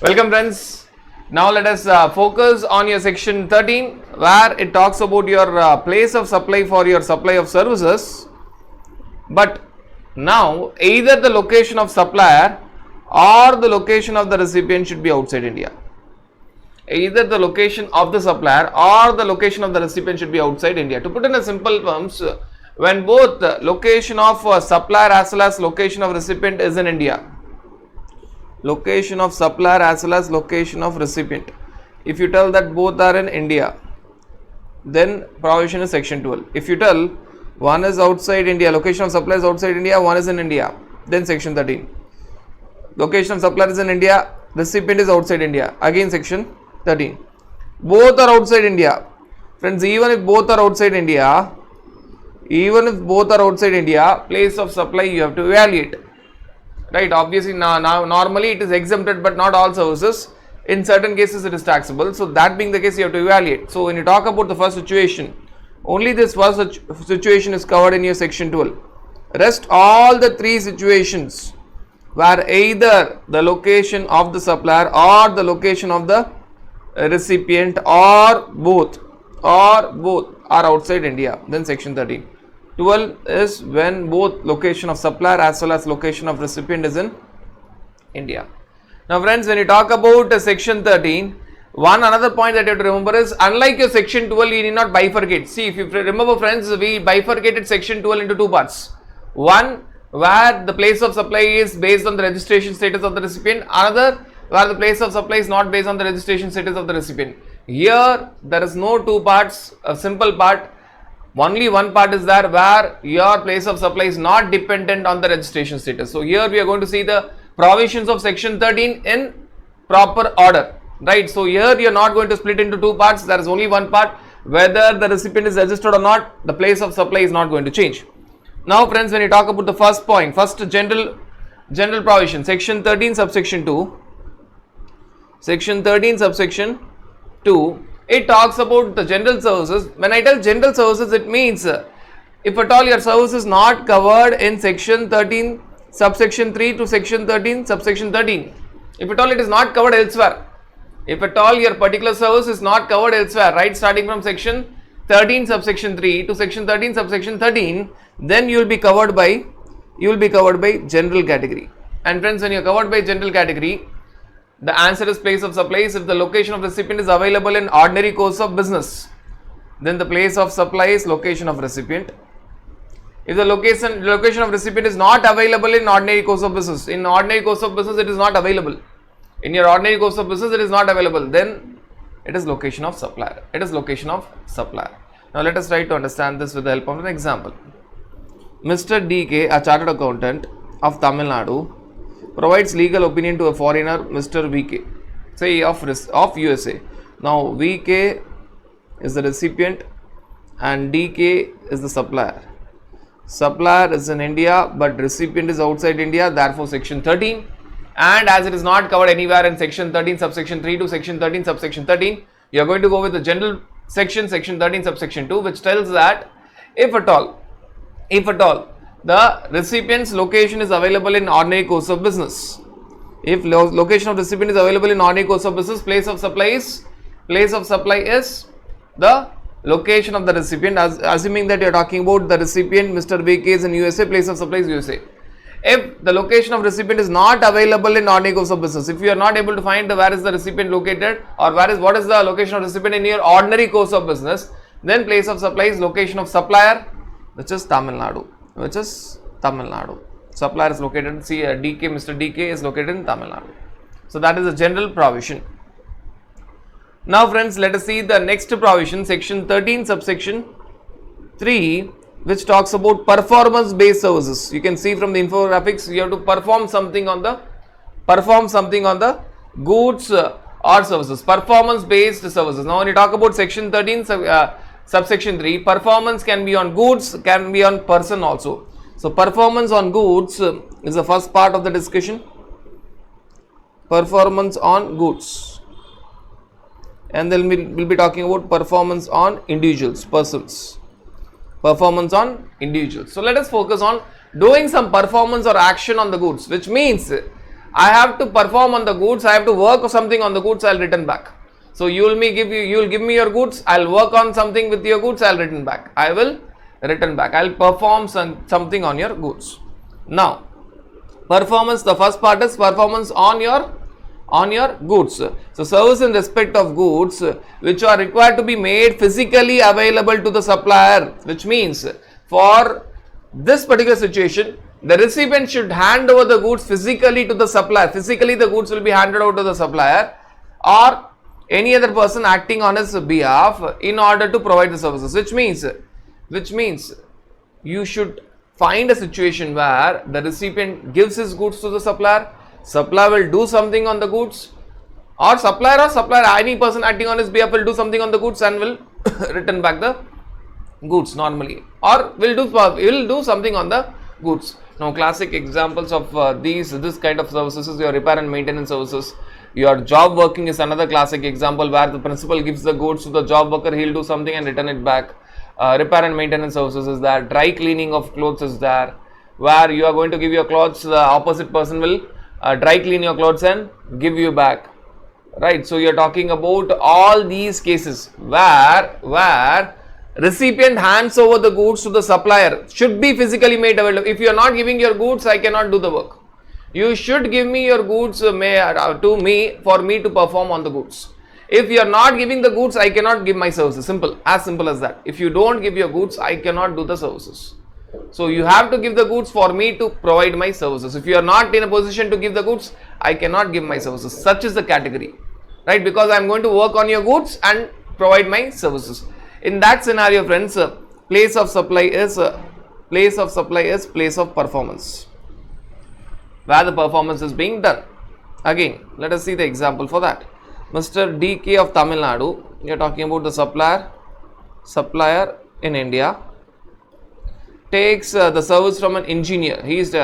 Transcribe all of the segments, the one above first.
Welcome friends. Now let us focus on your section 13 where it talks about your place of supply for your supply of services. But now either the location of supplier or the location of the recipient should be outside India. Either the location of the supplier or the location of the recipient should be outside India. To put in a simple terms, when both location of supplier as well as location of recipient is in India, location of supplier as well as location of recipient, if you tell that both are in India, then provision is section 12. If you tell one is outside India, location of supplier is outside India, one is in India, then section 13. Location of supplier is in India, recipient is outside India, again section 13. Both are outside India. Friends, even if both are outside India, place of supply you have to evaluate. Right, obviously now normally it is exempted, but not all services. In certain cases it is taxable. So that being the case, you have to evaluate. So when you talk about the first situation, only this first situation is covered in your section 12. Rest all the three situations where either the location of the supplier or the location of the recipient or both are outside India, then section 13. 12 is when both location of supplier as well as location of recipient is in India. Now friends, when you talk about section 13, another point that you have to remember is, unlike your section 12, you need not bifurcate. See, if you remember friends, we bifurcated section 12 into two parts. One where the place of supply is based on the registration status of the recipient, another where the place of supply is not based on the registration status of the recipient. Here there is no two parts, a simple part. Only one part is there where your place of supply is not dependent on the registration status. So here we are going to see the provisions of section 13 in proper order, right? So here you are not going to split into two parts. There is only one part. Whether the recipient is registered or not, the place of supply is not going to change. Now friends, when you talk about the first point, first general provision, section 13 subsection 2, section 13 subsection 2, it talks about the general services. When I tell general services, it means if at all your service is not covered in section 13 subsection 3 to section 13 subsection 13, if at all it is not covered elsewhere, if at all your particular service is not covered elsewhere, right, starting from section 13 subsection 3 to section 13 subsection 13, then you will be covered by general category. And friends, when you are covered by general category, the answer is place of supply. If the location of recipient is available in ordinary course of business, then the place of supply is location of recipient. If the location of recipient is not available in ordinary course of business, in ordinary course of business it is not available, in your ordinary course of business it is not available, then it is location of supplier. Now let us try to understand this with the help of an example. Mr. DK, a chartered accountant of Tamil Nadu, provides legal opinion to a foreigner, Mr. VK, say of USA. Now VK is the recipient and DK is the supplier. Supplier is in India but recipient is outside India, therefore section 13. And as it is not covered anywhere in section 13 subsection 3 to section 13 subsection 13, you are going to go with the general section 13 subsection 2, which tells that if at all the recipient's location is available in ordinary course of business. If location of recipient is available in ordinary course of business, place of supply is the location of the recipient, assuming that you are talking about the recipient, Mr. VK is in USA, place of supply is USA. If the location of recipient is not available in ordinary course of business, if you are not able to find where is the recipient located or what is the location of recipient in your ordinary course of business, then place of supply is location of supplier, which is Tamil Nadu. Supplier is located, Mr. DK is located in Tamil Nadu. So that is a general provision. Now friends, let us see the next provision, section 13 subsection 3, which talks about performance based services. You can see from the infographics, you have to perform something on the goods or services, performance based services. Now when you talk about section 13 subsection 3, performance can be on goods, can be on person also. So performance on goods is the first part of the discussion. Performance on goods, and then we'll be talking about performance on individuals, persons. Performance on individuals. So let us focus on doing some performance or action on the goods, which means I have to perform on the goods, I have to work or something on the goods, I'll return back. So you will give me your goods, I'll work on something with your goods, I'll return back. I will return back. I'll perform something on your goods. Now, performance, the first part is performance on your goods. So service in respect of goods which are required to be made physically available to the supplier, which means for this particular situation, the recipient should hand over the goods physically to the supplier. Physically the goods will be handed over to the supplier or any other person acting on his behalf in order to provide the services, which means you should find a situation where the recipient gives his goods to the supplier will do something on the goods, or supplier, any person acting on his behalf will do something on the goods and will return back the goods normally, or will do something on the goods. Now classic examples of this kind of services is your repair and maintenance services. Your job working is another classic example where the principal gives the goods to the job worker, he will do something and return it back. Repair and maintenance services is there. Dry cleaning of clothes is there, where you are going to give your clothes, the opposite person will dry clean your clothes and give you back, right? So you are talking about all these cases where recipient hands over the goods to the supplier, should be physically made available. If you are not giving your goods, I cannot do the work. You should give me your goods to me for me to perform on the goods. If you are not giving the goods, I cannot give my services. Simple as that. If you don't give your goods, I cannot do the services. So you have to give the goods for me to provide my services. If you are not in a position to give the goods, I cannot give my services. Such is the category, right? Because I am going to work on your goods and provide my services. In that scenario, friends, place of supply is place of performance, where the performance is being done. Again, let us see the example for that. Mr. DK of Tamil Nadu, we are talking about the supplier in India, takes the service from an engineer. He is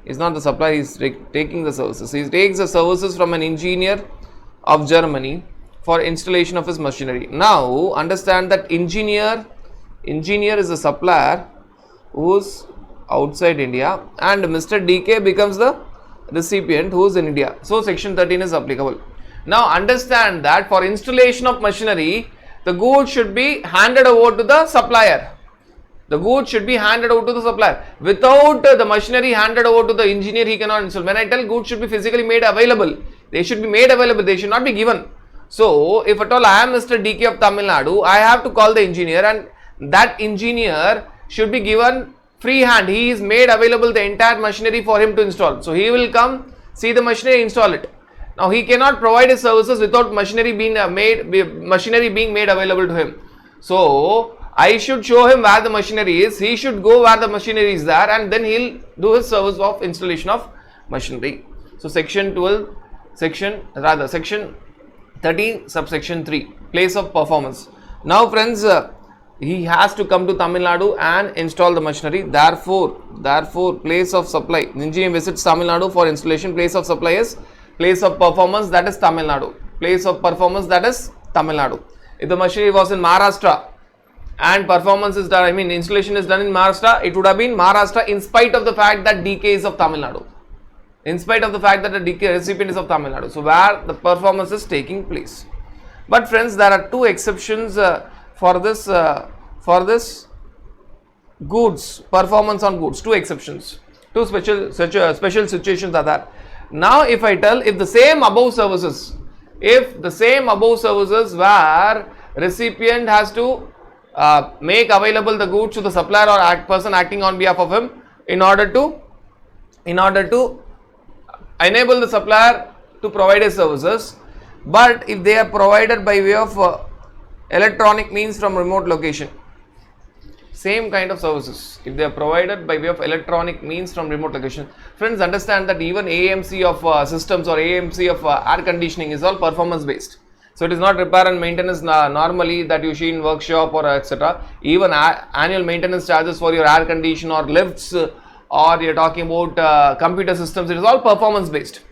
he's not the supplier, he is taking the services. He takes the services from an engineer of Germany for installation of his machinery. Now understand that engineer is a supplier who's outside India, and Mr. DK becomes the recipient who is in India. So section 13 is applicable. Now understand that for installation of machinery, the goods should be handed over to the supplier. The goods should be handed over to the supplier. Without the machinery handed over to the engineer, he cannot install. When I tell goods should be physically made available, they should be made available, they should not be given. So if at all I am Mr. DK of Tamil Nadu, I have to call the engineer, and that engineer should be given free hand. He is made available the entire machinery for him to install. So he will come, see the machinery, install it. Now he cannot provide his services without machinery being made available to him. So I should show him where the machinery is. He should go where the machinery is there, and then he'll do his service of installation of machinery. So section 13 subsection 3, place of performance. Now friends, he has to come to Tamil Nadu and install the machinery. Therefore place of supply, engineer visits Tamil Nadu for installation. Place of supply is place of performance, that is Tamil Nadu. Place of performance, that is Tamil Nadu. If the machinery was in Maharashtra and performance is done, installation is done in Maharashtra, it would have been Maharashtra in spite of the fact that DK is of Tamil Nadu. In spite of the fact that the DK recipient is of Tamil Nadu. So where the performance is taking place. But friends, there are two exceptions for this goods, performance on goods. Two exceptions. Two special situations are there. Now if I tell, if the same above services where recipient has to make available the goods to the supplier or person acting on behalf of him in order to enable the supplier to provide his services, but if they are provided by way of electronic means from remote location, same kind of services, if they are provided by way of electronic means from remote location, friends, understand that even AMC of systems or AMC of air conditioning is all performance based. So it is not repair and maintenance normally that you see in workshop or etc. Even annual maintenance charges for your air condition or lifts, or you are talking about computer systems, it is all performance based,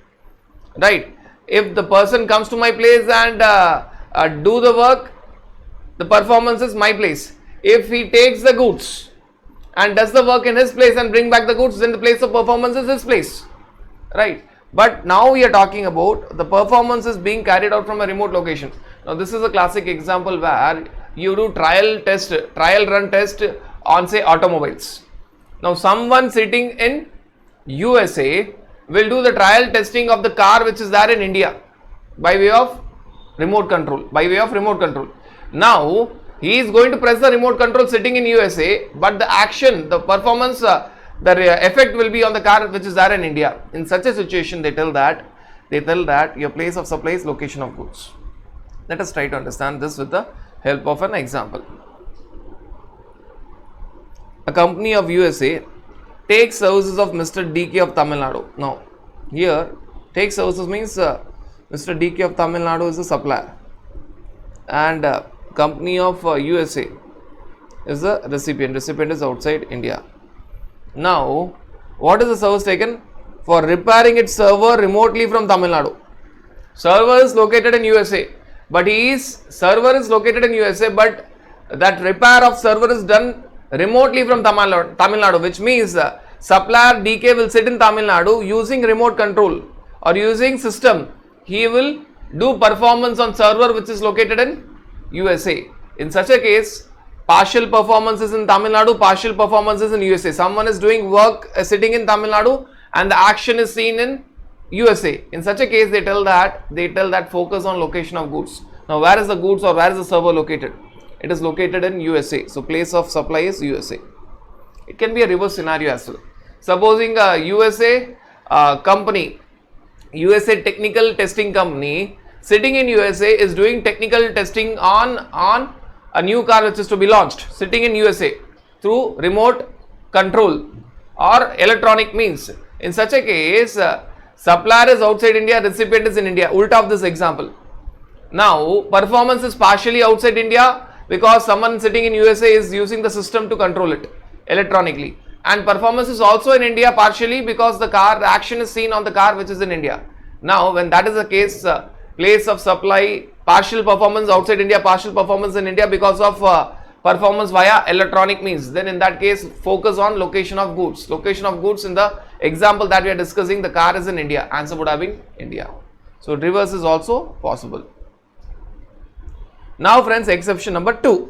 right? If the person comes to my place and do the work, the performance is my place. If he takes the goods and does the work in his place and bring back the goods, then the place of performance is his place, right? But now we are talking about the performance is being carried out from a remote location. Now this is a classic example where you do trial run test on say automobiles. Now someone sitting in USA will do the trial testing of the car which is there in India by way of remote control, Now he is going to press the remote control sitting in USA, but the action, the performance, the effect will be on the car which is there in India. In such a situation, they tell that your place of supply is location of goods. Let us try to understand this with the help of an example. A company of USA takes services of Mr. DK of Tamil Nadu. Now, here, take services means Mr. DK of Tamil Nadu is the supplier, and company of USA is the recipient. Recipient is outside India. Now, what is the service taken? For repairing its server remotely from Tamil Nadu. Server is located in USA, but server is located in USA, but that repair of server is done remotely from Tamil Nadu, which means supplier DK will sit in Tamil Nadu using remote control or using system. He will do performance on server which is located in USA. In such a case, partial performances in Tamil Nadu, partial performances in USA. Someone is doing work sitting in Tamil Nadu and the action is seen in USA. In such a case, they tell that focus on location of goods. Now, where is the goods or where is the server located? It is located in USA. So, place of supply is USA. It can be a reverse scenario as well. Supposing a USA company, USA technical testing company sitting in USA is doing technical testing on a new car which is to be launched, sitting in USA through remote control or electronic means. In such a case, supplier is outside India, recipient is in India. Ulta of this example. Now, performance is partially outside India because someone sitting in USA is using the system to control it electronically. And performance is also in India partially because the action is seen on the car which is in India. Now, when that is the case, place of supply, partial performance outside India, partial performance in India because of performance via electronic means. Then in that case, focus on location of goods. Location of goods in the example that we are discussing, the car is in India. Answer would have been India. So, reverse is also possible. Now friends, exception number 2.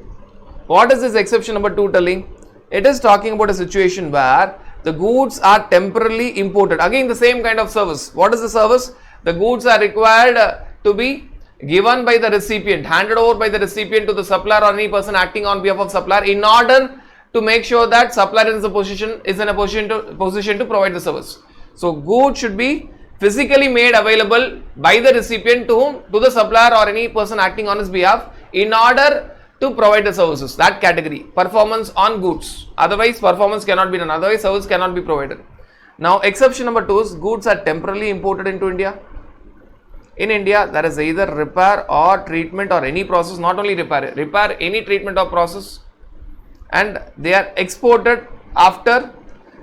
What is this exception number 2 telling? It is talking about a situation where the goods are temporarily imported. Again, the same kind of service. What is the service? The goods are required to be given by the recipient, handed over by the recipient to the supplier or any person acting on behalf of supplier in order to make sure that supplier is in a position to provide the service. So, goods should be physically made available by the recipient to the supplier or any person acting on his behalf in order to provide the services. That category, performance on goods. Otherwise, performance cannot be done. Otherwise, service cannot be provided. Now, exception number 2 is goods are temporarily imported into India. In India, there is either repair or treatment or any process, not only repair any treatment or process, and they are exported after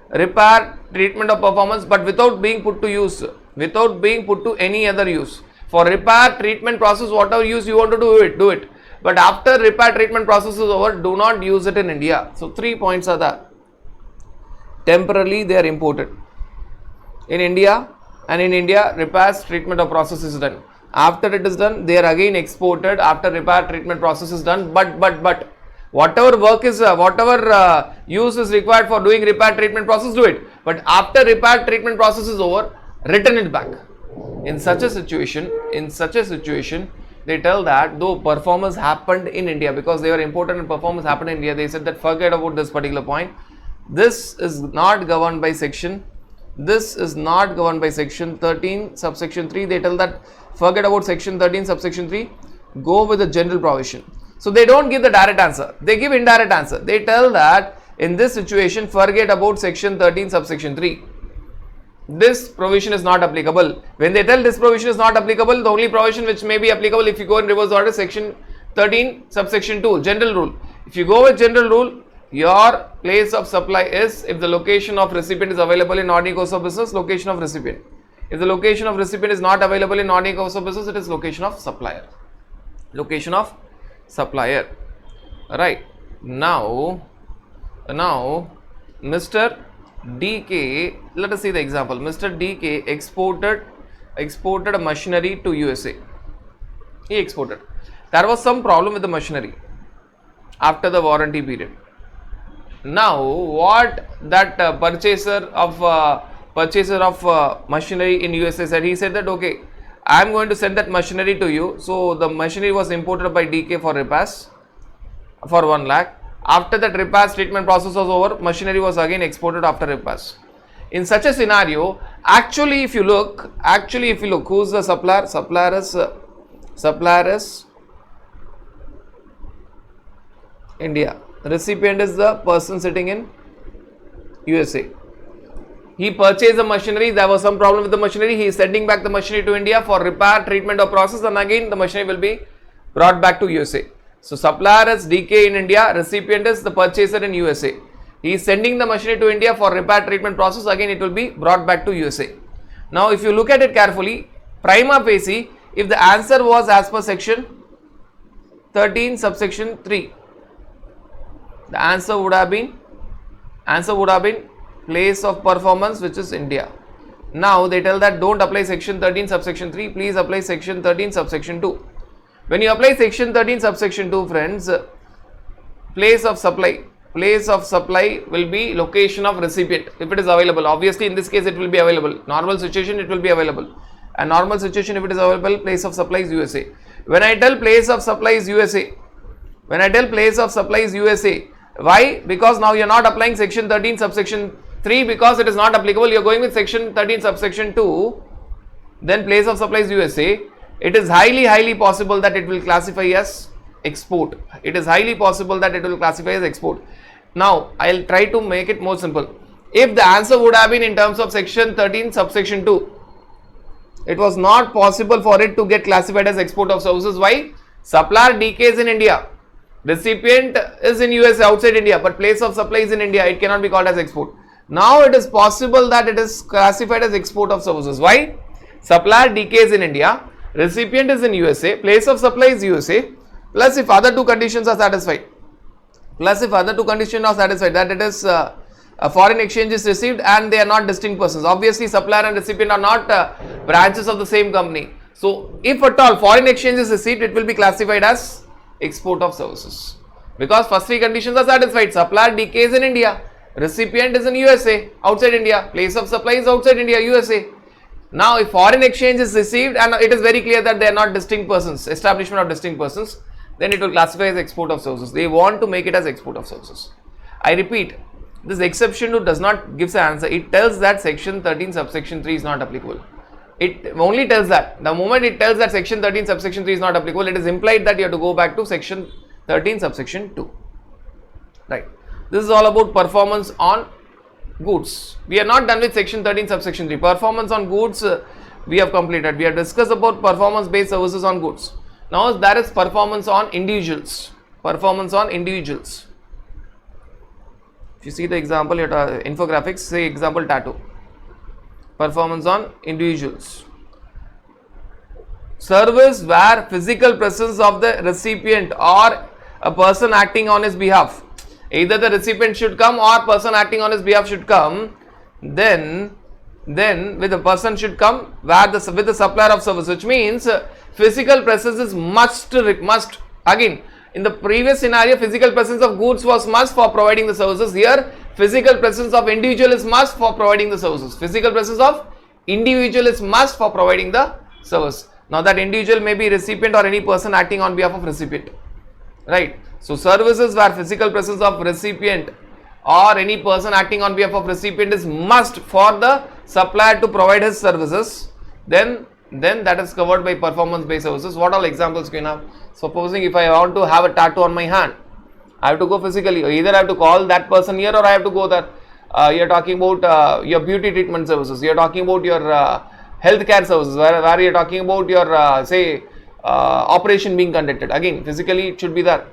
repair, treatment or performance, but without being put to use, without being put to any other use. For repair, treatment process, whatever use you want to do it. But after repair, treatment process is over, do not use it in India. So, 3 points are there. Temporarily, they are imported in India, and in India, repairs, treatment or process is done. After it is done, they are again exported after repair, treatment process is done. But whatever work is, whatever use is required for doing repair, treatment process, do it. But after repair, treatment process is over, return it back. In such a situation, they tell that though performance happened in India, because they were imported and performance happened in India, they said that forget about this particular point. This is not governed by section. This is not governed by section 13 subsection 3. They tell that forget about section 13 subsection 3. Go with the general provision. So they don't give the direct answer. They give indirect answer. They tell that in this situation, forget about section 13 subsection 3. This provision is not applicable. When they tell this provision is not applicable, the only provision which may be applicable if you go in reverse order, section 13 subsection 2, general rule. If you go with general rule, your place of supply is if the location of recipient is available in ordinary course of business, location of recipient. If the location of recipient is not available in ordinary course of business, it is location of supplier. Location of supplier. Right. Now Mr. DK, let us see the example. Mr. DK exported a machinery to USA. He exported. There was some problem with the machinery after the warranty period. Now, what that purchaser of machinery in USA said, he said that okay, I am going to send that machinery to you. So the machinery was imported by DK for repairs for 1 lakh. After that repairs treatment process was over, machinery was again exported after repairs. In such a scenario, actually if you look, who's the supplier? Supplier is India. The recipient is the person sitting in USA. He purchased the machinery, there was some problem with the machinery, he is sending back the machinery to India for repair, treatment or process, and again the machinery will be brought back to USA. So supplier is DK in India, recipient is the purchaser in USA. He is sending the machinery to India for repair, treatment process, again it will be brought back to USA. Now if you look at it carefully, prima facie, if the answer was as per section 13 subsection 3, the answer would have been place of performance, which is India. Now they tell that don't apply section 13 subsection 3, please apply section 13 subsection 2. When you apply section 13 subsection 2, friends, place of supply will be location of recipient if it is available. Obviously in this case it will be available. Normal situation it will be available. And normal situation if it is available, place of supply is USA. When I tell place of supply is USA, why? Because now you are not applying section 13 subsection 3 because it is not applicable. You are going with section 13 subsection 2, then place of supply is USA. It is highly possible that it will classify as export. Now I will try to make it more simple. If the answer would have been in terms of section 13 subsection 2, it was not possible for it to get classified as export of services. Why? Supplier DK is in India, recipient is in USA outside India, but place of supply is in India, it cannot be called as export. Now it is possible that it is classified as export of services. Why? Supplier DK is in India, recipient is in USA, place of supply is USA, plus if other two conditions are satisfied, that it is a foreign exchange is received and they are not distinct persons. Obviously supplier and recipient are not branches of the same company. So if at all foreign exchange is received, it will be classified as export of services, because first three conditions are satisfied. Supplier DK is in India, recipient is in USA outside India, place of supply is outside India, USA. Now if foreign exchange is received and it is very clear that they are not distinct persons, establishment of distinct persons, then it will classify as export of services. They want to make it as export of services. I repeat, this exception to does not give the answer. It tells that section 13 subsection 3 is not applicable. It only tells that. The moment it tells that section 13 subsection 3 is not applicable, it is implied that you have to go back to section 13 subsection 2. Right. This is all about performance on goods. We are not done with section 13 subsection 3. Performance on goods we have completed. We have discussed about performance based services on goods. Now there is performance on individuals. If you see the example, infographics, say example tattoo. Performance on individuals. Service where physical presence of the recipient or a person acting on his behalf. Either the recipient should come or person acting on his behalf should come. Then with the person should come with the supplier of service, which means physical presence is must. Again, in the previous scenario, physical presence of goods was must for providing the services. Here, physical presence of individual is must for providing the services. Physical presence of individual is must for providing the service. Now that individual may be recipient or any person acting on behalf of recipient. Right. So services where physical presence of recipient or any person acting on behalf of recipient is must for the supplier to provide his services, then that is covered by performance based services. What all examples can you have? Supposing if I want to have a tattoo on my hand, I have to go physically. Either I have to call that person here or I have to go there. You are talking about your beauty treatment services. You are talking about your healthcare services, where you are talking about your operation being conducted. Again, physically it should be there.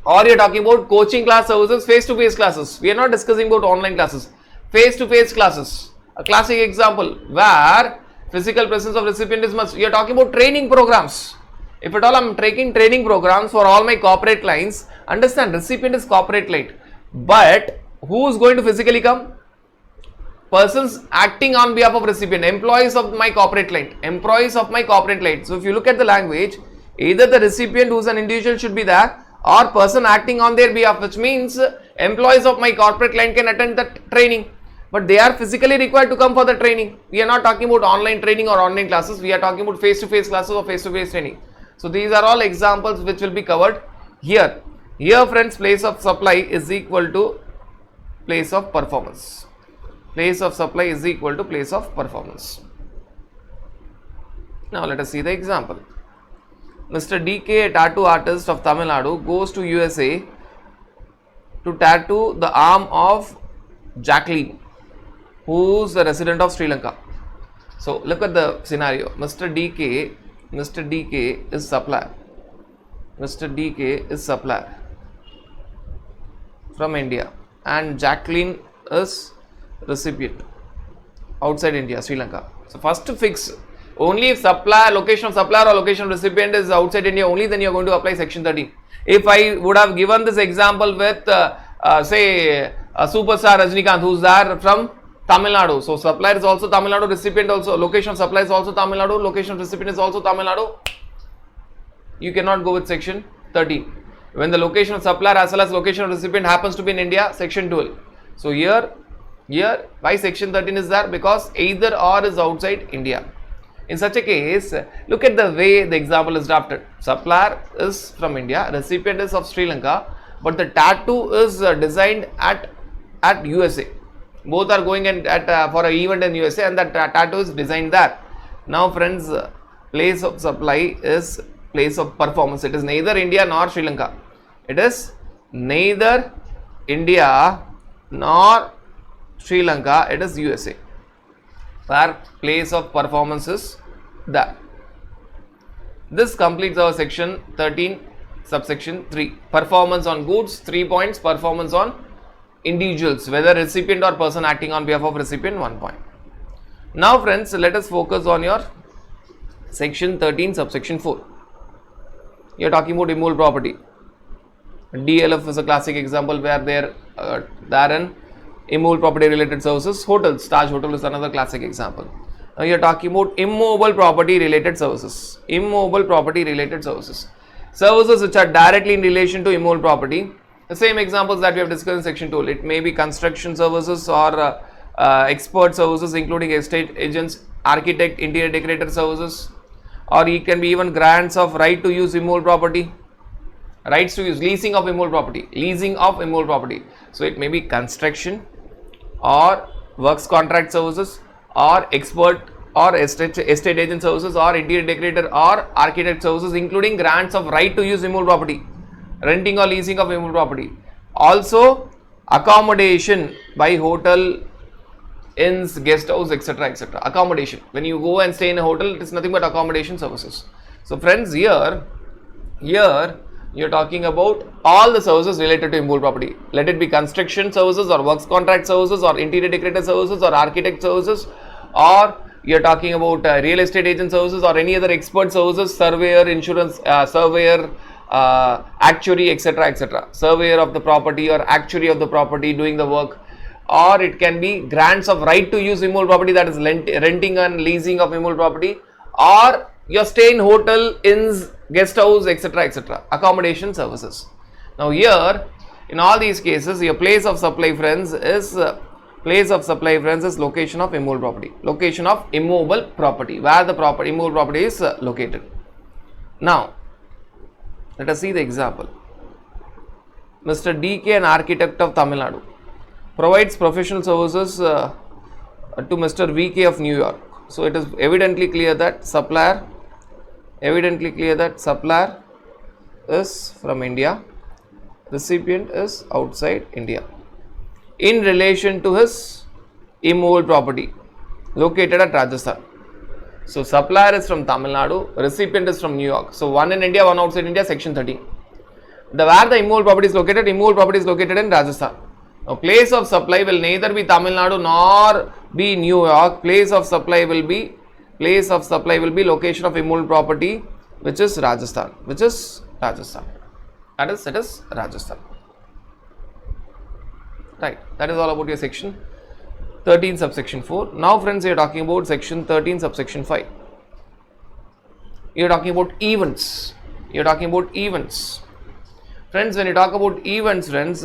Or you are talking about coaching class services, face-to-face classes. We are not discussing about online classes. Face-to-face classes. A classic example where physical presence of recipient is must. You are talking about training programs. If at all I am taking training programs for all my corporate clients, understand recipient is corporate client. But who is going to physically come? persons acting on behalf of recipient, employees of my corporate client, employees of my corporate client. So if you look at the language, either the recipient who is an individual should be there, or person acting on their behalf, which means employees of my corporate client can attend the training, but they are physically required to come for the training. We are not talking about online training or online classes, we are talking about face-to-face classes or face-to-face training. So these are all examples which will be covered here. Here friends, place of supply is equal to place of performance. Place of supply is equal to place of performance. Now let us see the example. Mr. DK, a tattoo artist of Tamil Nadu, goes to USA to tattoo the arm of Jacqueline, who is a resident of Sri Lanka. So look at the scenario. Mr. DK is supplier. Mr. DK is supplier from India, and Jacqueline is recipient outside India, Sri Lanka. So first to fix, only if supplier, location of supplier or location of recipient is outside India, only then you are going to apply section 13. If I would have given this example with say superstar Rajinikanth, who is there from Tamil Nadu, so supplier is also Tamil Nadu, recipient also, location of supplier is also Tamil Nadu, location of recipient is also Tamil Nadu, you cannot go with section 13. When the location of supplier as well as location of recipient happens to be in India, section 12. So here why section 13 is there? Because either or is outside India. In such a case, look at the way the example is drafted. Supplier is from India, recipient is of Sri Lanka, but the tattoo is designed at USA. Both are going for an event in USA, and that tattoo is designed there. Now friends, place of supply is place of performance. It is neither India nor Sri Lanka. It is neither India nor Sri Lanka. It is USA, where place of performance is there. This completes our section 13, subsection 3. Performance on goods, 3 points. Performance on individuals, whether recipient or person acting on behalf of recipient, 1 point. Now friends, let us focus on your section 13, subsection 4. You are talking about immobile property. DLF is a classic example where there are immobile property related services. Hotels, Taj Hotel is another classic example. Now you are talking about immobile property related services. Immobile property related services. Services which are directly in relation to immobile property. The same examples that we have discussed in section 2. It may be construction services or expert services, including estate agents, architect, interior decorator services, or it can be even grants of right to use immobile property, rights to use, leasing of immobile property, So it may be construction or works contract services or expert or estate agent services or interior decorator or architect services, including grants of right to use immobile property, renting or leasing of immobile property. Also accommodation by hotel, inns, guest house, etc., etc. Accommodation. When you go and stay in a hotel, it is nothing but accommodation services. So friends, here you are talking about all the services related to immobile property. Let it be construction services or works contract services or interior decorator services or architect services, or you are talking about real estate agent services or any other expert services, surveyor, insurance, surveyor, actuary, etc., etc. Surveyor of the property or actuary of the property doing the work. Or it can be grants of right to use immobile property, that is renting and leasing of immobile property, or your stay in hotel, inns, guest house, etc., etc. Accommodation services. Now here, in all these cases, your place of supply, friends, is location of immobile property. Location of immobile property, where the immobile property is located. Now, let us see the example. Mr. DK, an architect of Tamil Nadu, provides professional services to Mr. VK of New York. So it is evidently clear that supplier is from India, recipient is outside India, in relation to his immobile property located at Rajasthan. So supplier is from Tamil Nadu, recipient is from New York. So one in India, one outside India, section 13. Where the immobile property is located in Rajasthan. Now place of supply will neither be Tamil Nadu nor be New York. Place of supply will be location of immobile property, which is Rajasthan. It is Rajasthan. Right. That is all about your section 13 subsection 4. Now friends, we are talking about section 13 subsection 5. You are talking about events. You are talking about events. Friends, when you talk about events, friends,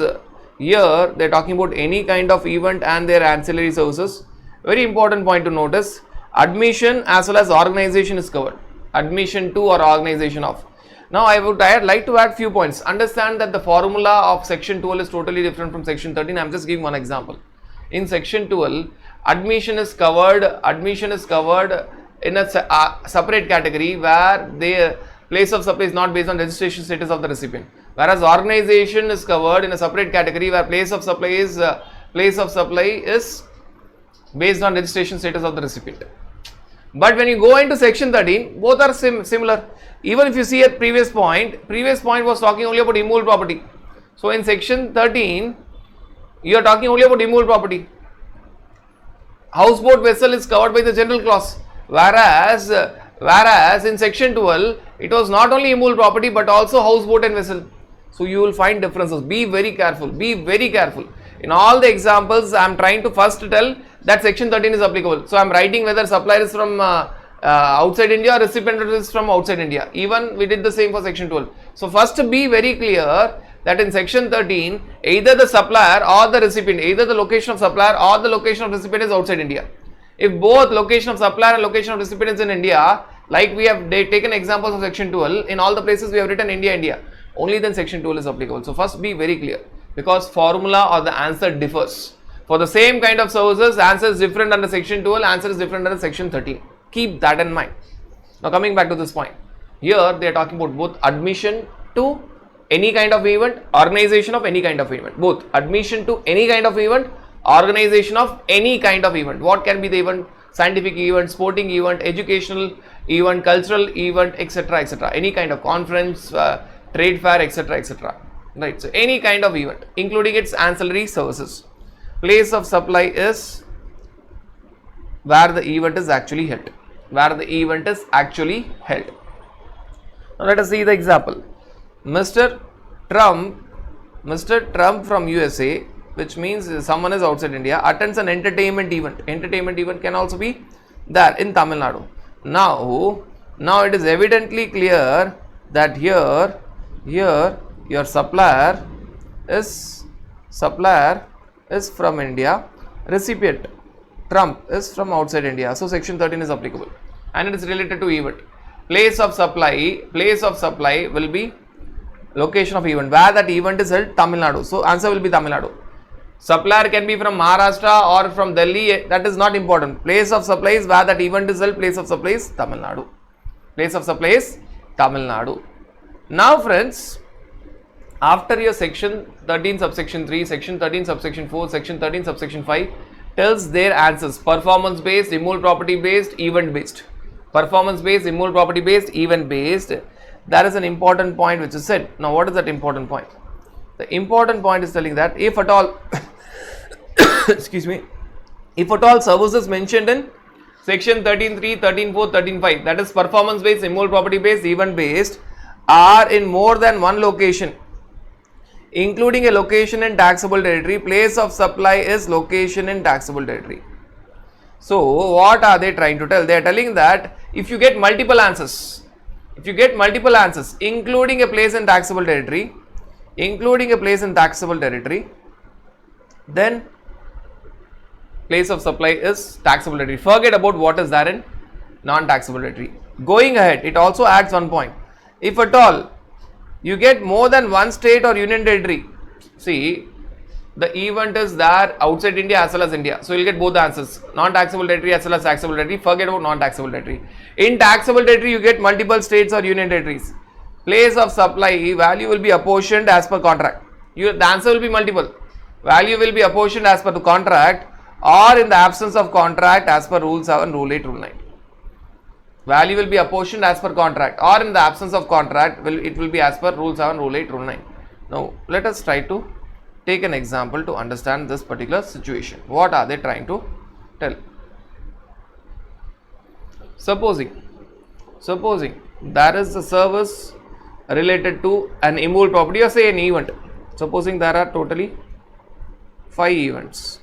here they are talking about any kind of event and their ancillary services. Very important point to notice, admission as well as organization is covered. Admission to or organization of. Now I would like to add few points. Understand that the formula of section 12 is totally different from section 13. I am just giving one example. In section 12, admission is covered in a separate category where the place of supply is not based on registration status of the recipient. Whereas organization is covered in a separate category where place of supply is based on registration status of the recipient. But when you go into section 13, both are similar. Even if you see at previous point was talking only about immovable property. So in section 13, you are talking only about immovable property. Houseboat vessel is covered by the general clause. Whereas in section 12, it was not only immovable property but also houseboat and vessel. So you will find differences. Be very careful. Be very careful. In all the examples, I am trying to first tell that section 13 is applicable. So I am writing whether supplier is from outside India or recipient is from outside India. Even we did the same for section 12. So first be very clear that in section 13, either the supplier or the recipient, either the location of supplier or the location of recipient is outside India. If both location of supplier and location of recipient is in India, like we have taken examples of section 12, in all the places we have written India, only then section 12 is applicable. So first be very clear, because formula or the answer differs. For the same kind of services, answer is different under section 12, answer is different under section 13. Keep that in mind. Now coming back to this point, here they are talking about both admission to any kind of event, organization of any kind of event. Both admission to any kind of event, organization of any kind of event. What can be the event? Scientific event, sporting event, educational event, cultural event, etc., etc. Any kind of conference, trade fair, etc., etc. Right. So any kind of event, including its ancillary services. Place of supply is where the event is actually held. Where the event is actually held. Now let us see the example. Mr. Trump from USA, which means someone is outside India, attends an entertainment event. Entertainment event can also be there in Tamil Nadu. Now it is evidently clear that here your supplier is from India, recipient Trump is from outside India. So section 13 is applicable and it is related to event. Place of supply will be location of event. Where that event is held, Tamil Nadu. So answer will be Tamil Nadu. Supplier can be from Maharashtra or from Delhi. That is not important. Place of supply is where that event is held. Place of supply is Tamil Nadu. Place of supply is Tamil Nadu. Now friends, after your section 13 subsection 3, section 13 subsection 4, section 13 subsection 5 tells their answers: performance based, immovable property based, event based. Performance based, immovable property based, event based. There is an important point which is said. Now what is that important point? The important point is telling that if at all excuse me, if at all services mentioned in section 13.3, 13.4, 13.5, that is performance based, immovable property based, event based, are in more than one location, including a location in taxable territory, place of supply is location in taxable territory. So what are they trying to tell? They are telling that if you get multiple answers, including a place in taxable territory, then place of supply is taxable territory. Forget about what is there in non-taxable territory. Going ahead, it also adds one point. If at all you get more than one state or union territory, see, the event is there outside India as well as India. So you will get both the answers, non-taxable territory as well as taxable territory. Forget about non-taxable territory. In taxable territory, you get multiple states or union territories. Place of supply value will be apportioned as per contract. The answer will be multiple. Value will be apportioned as per the contract, or in the absence of contract as per Rule 7, Rule 8, Rule 9. Value will be apportioned as per contract, or in the absence of contract, it will be as per Rule 7, Rule 8, Rule 9. Now, let us try to take an example to understand this particular situation. What are they trying to tell? Supposing there is a service related to an immovable property, or say an event. Supposing there are totally 5 events.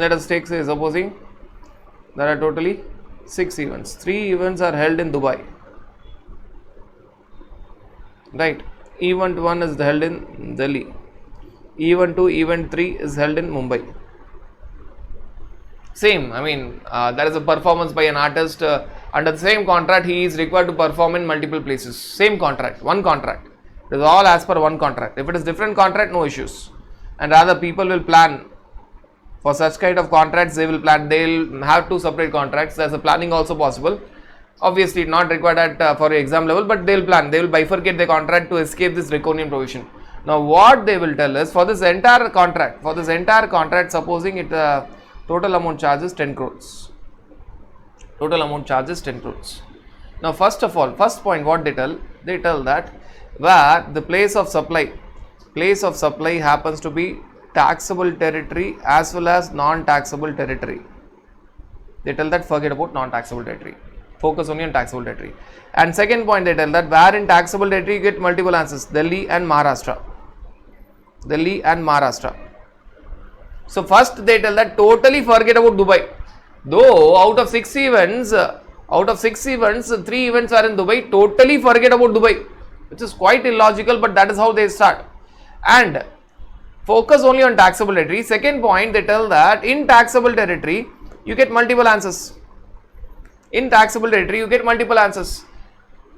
Let us take, say, supposing there are totally 6 events. 3 events are held in Dubai. Right. Event 1 is held in Delhi. Event 2, event 3 is held in Mumbai. Same, I mean, there is a performance by an artist under the same contract. He is required to perform in multiple places. Same contract, one contract. It is all as per one contract. If it is different contract, no issues. And rather, people will plan for such kind of contracts. They will plan. They will have 2 separate contracts. There is a planning also possible. Obviously, not required at for exam level, but they will plan. They will bifurcate the contract to escape this draconian provision. Now, what they will tell us for this entire contract, supposing it total amount charges 10 crores. Total amount charges 10 crores. Now, first of all, first point, what they tell that where the place of supply happens to be taxable territory as well as non-taxable territory. They tell that forget about non-taxable territory. Focus only on taxable territory. And second point, they tell that where in taxable territory you get multiple answers, Delhi and Maharashtra. Delhi and Maharashtra. So first they tell that totally forget about Dubai. Though out of 6 events, 3 events are in Dubai, totally forget about Dubai, which is quite illogical, but that is how they start. And focus only on taxable territory. Second point, they tell that in taxable territory you get multiple answers. In taxable territory you get multiple answers.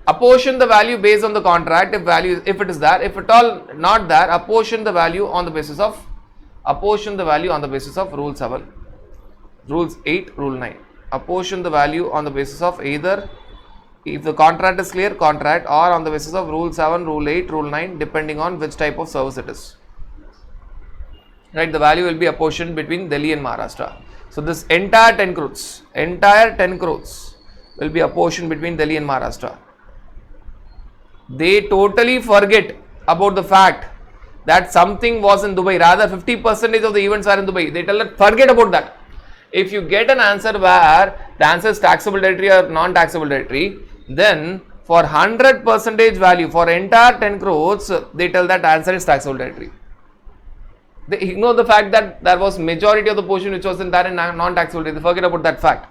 Apportion the value based on the contract, if it is there. If at all not there, apportion the value on the basis of rule 7, rules 8, rule 9. Apportion the value on the basis of either, if the contract is clear, contract, or on the basis of rule 7, rule 8, rule 9, depending on which type of service it is. Right, the value will be apportioned between Delhi and Maharashtra. So this entire 10 crores will be apportioned between Delhi and Maharashtra. They totally forget about the fact that something was in Dubai. Rather, 50% of the events are in Dubai. They tell that forget about that. If you get an answer where the answer is taxable territory or non-taxable territory, then for 100% value for entire 10 crores, they tell that answer is taxable territory. They ignore the fact that there was majority of the portion which was in there in non-taxable territory. They forget about that fact.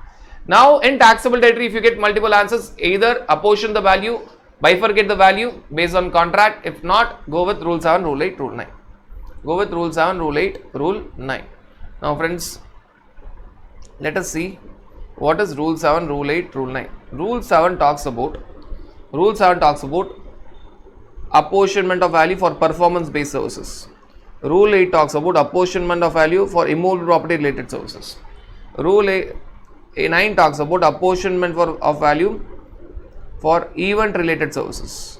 Now, in taxable territory, if you get multiple answers, either apportion the value, bifurcate the value based on contract. If not, go with rule 7, rule 8, rule 9. Go with rule 7, rule 8, rule 9. Now, friends, let us see what is rule 7, rule 8, rule 9. Rule 7 talks about apportionment of value for performance based services. Rule 8 talks about apportionment of value for immovable property related services. Rule 9 talks about apportionment of value for event related services.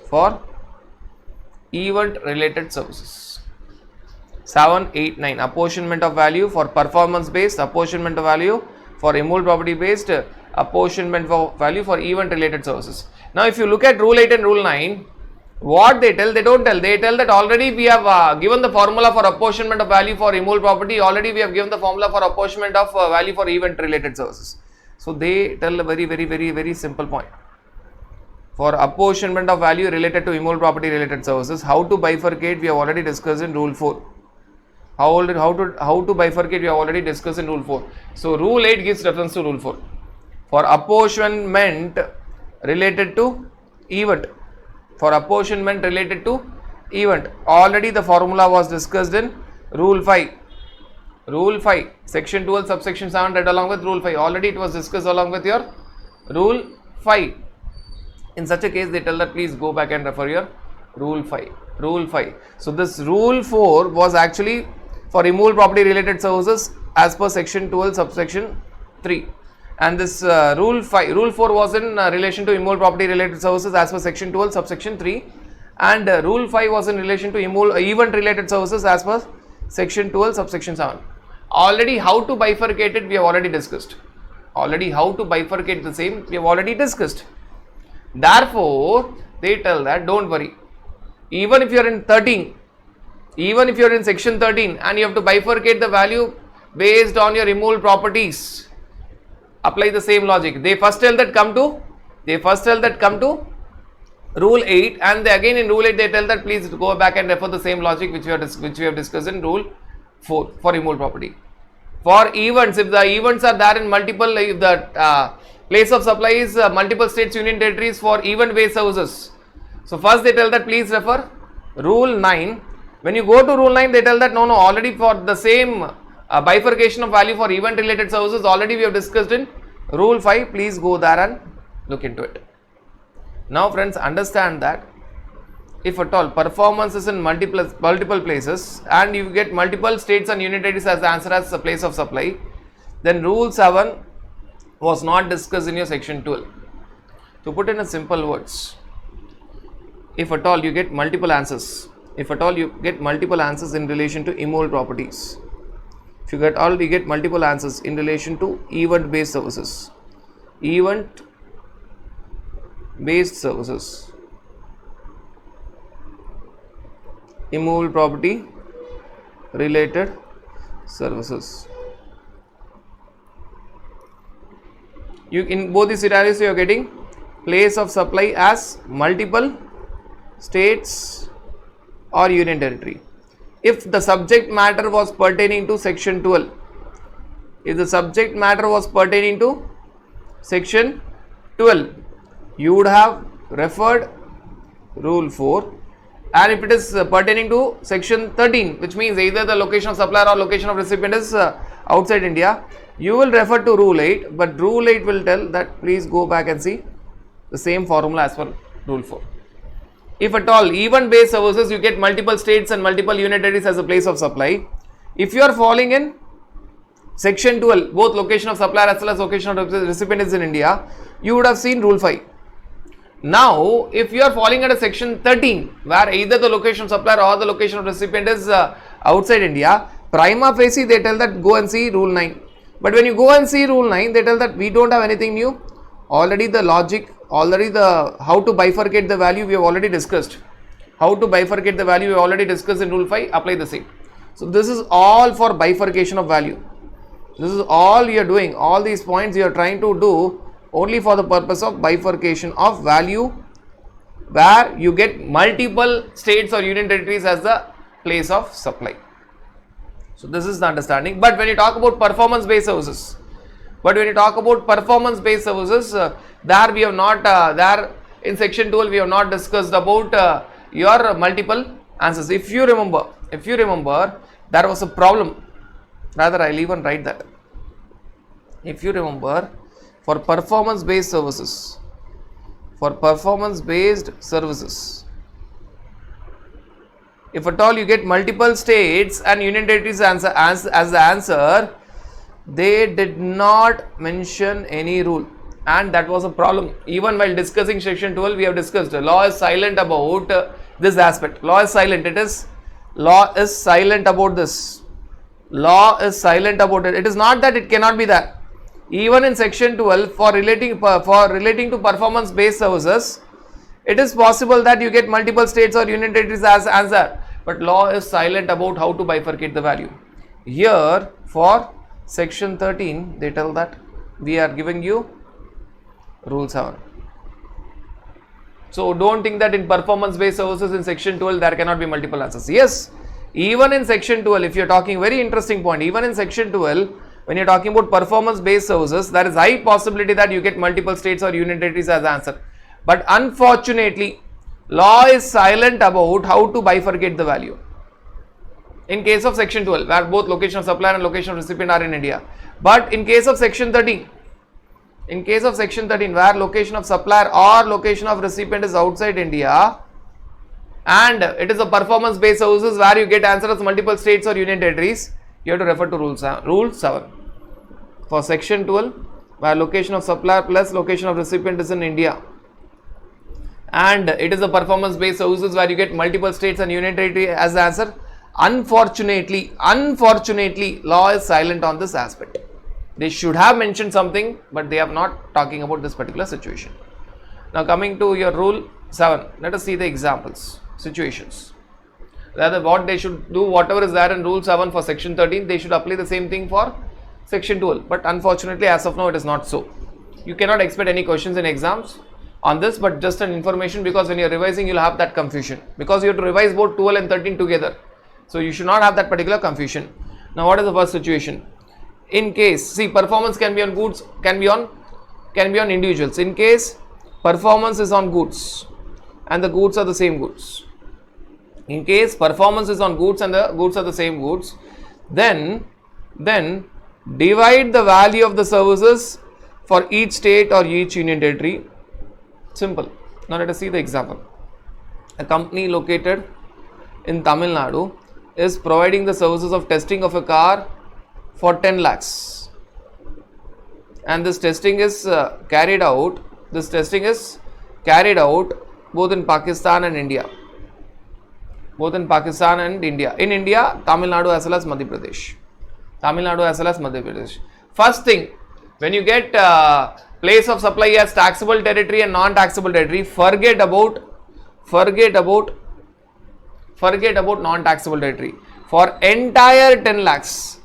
7, 8, 9. Apportionment of value for performance based, apportionment of value for immovable property based, apportionment of value for event related services. Now, if you look at rule 8 and rule 9, what they tell, they don't tell. They tell that already we have given the formula for apportionment of value for immovable property. Already we have given the formula for apportionment of value for event related services. So they tell a very simple point. For apportionment of value related to immovable property related services, how to bifurcate we have already discussed in rule 4. How to bifurcate we have already discussed in rule 4. So rule 8 gives reference to rule 4. For apportionment related to event. Already the formula was discussed in rule 5. Section 12, subsection 7 read along with rule 5. Already it was discussed along with your rule 5. In such a case, they tell that please go back and refer your rule 5. So this rule 4 was actually for immovable property related services as per section 12, subsection 3. And this rule 4 was in relation to immovable property related services as per section 12, subsection 3, and rule 5 was in relation to event related services as per section 12, subsection 7. Already how to bifurcate it we have already discussed. How to bifurcate the same we have already discussed. Therefore, they tell that don't worry. Even if you are in 13, even if you are in section 13 and you have to bifurcate the value based on your immovable properties, apply the same logic. They first tell that come to rule 8, and again in rule 8 they tell that please go back and refer the same logic which we have discussed in rule 4 for immovable property. For events, if the events are there in multiple, if the place of supply is multiple states, union territories for event based services. So first they tell that please refer rule 9. When you go to rule 9, they tell that no, already for the same bifurcation of value for event related services, already we have discussed in rule 5. Please go there and look into it. Now friends, understand that if at all performance is in multiple places and you get multiple states and union territories as the answer as the place of supply, then rule 7 was not discussed in your section 12. To put in a simple words, if at all you get multiple answers, if at all you get multiple answers in relation to immovable properties, if you get multiple answers in relation to event based services, immovable property related services. You in both the scenarios you are getting place of supply as multiple states or union territory. If the subject matter was pertaining to section 12, if the subject matter was pertaining to section 12, you would have referred rule 4. And if it is pertaining to section 13, which means either the location of supplier or location of recipient is outside India, you will refer to rule 8, but rule 8 will tell that please go back and see the same formula as per rule 4. If at all event based services, you get multiple states and multiple union territories as a place of supply. If you are falling in section 12, both location of supplier as well as location of recipient is in India, you would have seen rule 5. Now, if you are falling under section 13, where either the location of supplier or the location of recipient is outside India, prima facie they tell that go and see rule 9. But when you go and see rule 9, they tell that we don't have anything new. Already the logic, how to bifurcate the value we have already discussed. How to bifurcate the value we have already discussed in rule 5, apply the same. So this is all for bifurcation of value. This is all you are doing. All these points you are trying to do only for the purpose of bifurcation of value, where you get multiple states or union territories as the place of supply. So this is the understanding. But when you talk about performance based services, there we have not there in section 12 we have not discussed about your multiple answers. If you remember, there was a problem. Rather, I'll even write that. If you remember, for performance based services, if at all you get multiple states and union territories as the answer, they did not mention any rule, and that was a problem. Even while discussing section 12, we have discussed law is silent about this aspect. Law is silent about this. Law is silent about it. It is not that it cannot be there. Even in section 12, for relating to performance based services, it is possible that you get multiple states or union territories as answer, but law is silent about how to bifurcate the value. Here for section 13, they tell that we are giving you rule 7. So don't think that in performance based services in section 12 there cannot be multiple answers. Yes, even in section 12, if you are talking, very interesting point, even in section 12, when you are talking about performance based services, there is high possibility that you get multiple states or union territories as answer. But unfortunately, law is silent about how to bifurcate the value. In case of section 12, where both location of supplier and location of recipient are in India. But in case of section 13, where location of supplier or location of recipient is outside India, and it is a performance based services where you get answer as multiple states or union territories, you have to refer to rule 7. For section 12, where location of supplier plus location of recipient is in India, and it is a performance based services where you get multiple states and union territory as the answer, unfortunately, law is silent on this aspect. They should have mentioned something, but they are not talking about this particular situation. Now coming to your rule 7, let us see the examples, situations. Rather, what they should do, whatever is there in rule 7 for section 13, they should apply the same thing for section 12. But unfortunately, as of now, it is not so. You cannot expect any questions in exams on this, but just an information, because when you are revising, you will have that confusion, because you have to revise both 12 and 13 together. So you should not have that particular confusion. Now what is the first situation? In case, see, performance can be on goods, can be on individuals. In case performance is on goods and the goods are the same goods. In case performance is on goods and the goods are the same goods, then divide the value of the services for each state or each union territory. Simple. Now let us see the example. A company located in Tamil Nadu is providing the services of testing of a car for 10 lakhs, and this testing is carried out both in Pakistan and India. In India, Tamil Nadu as well as Madhya Pradesh. First thing, when you get place of supply as taxable territory and non-taxable territory, forget about non-taxable territory. For entire 10 lakhs,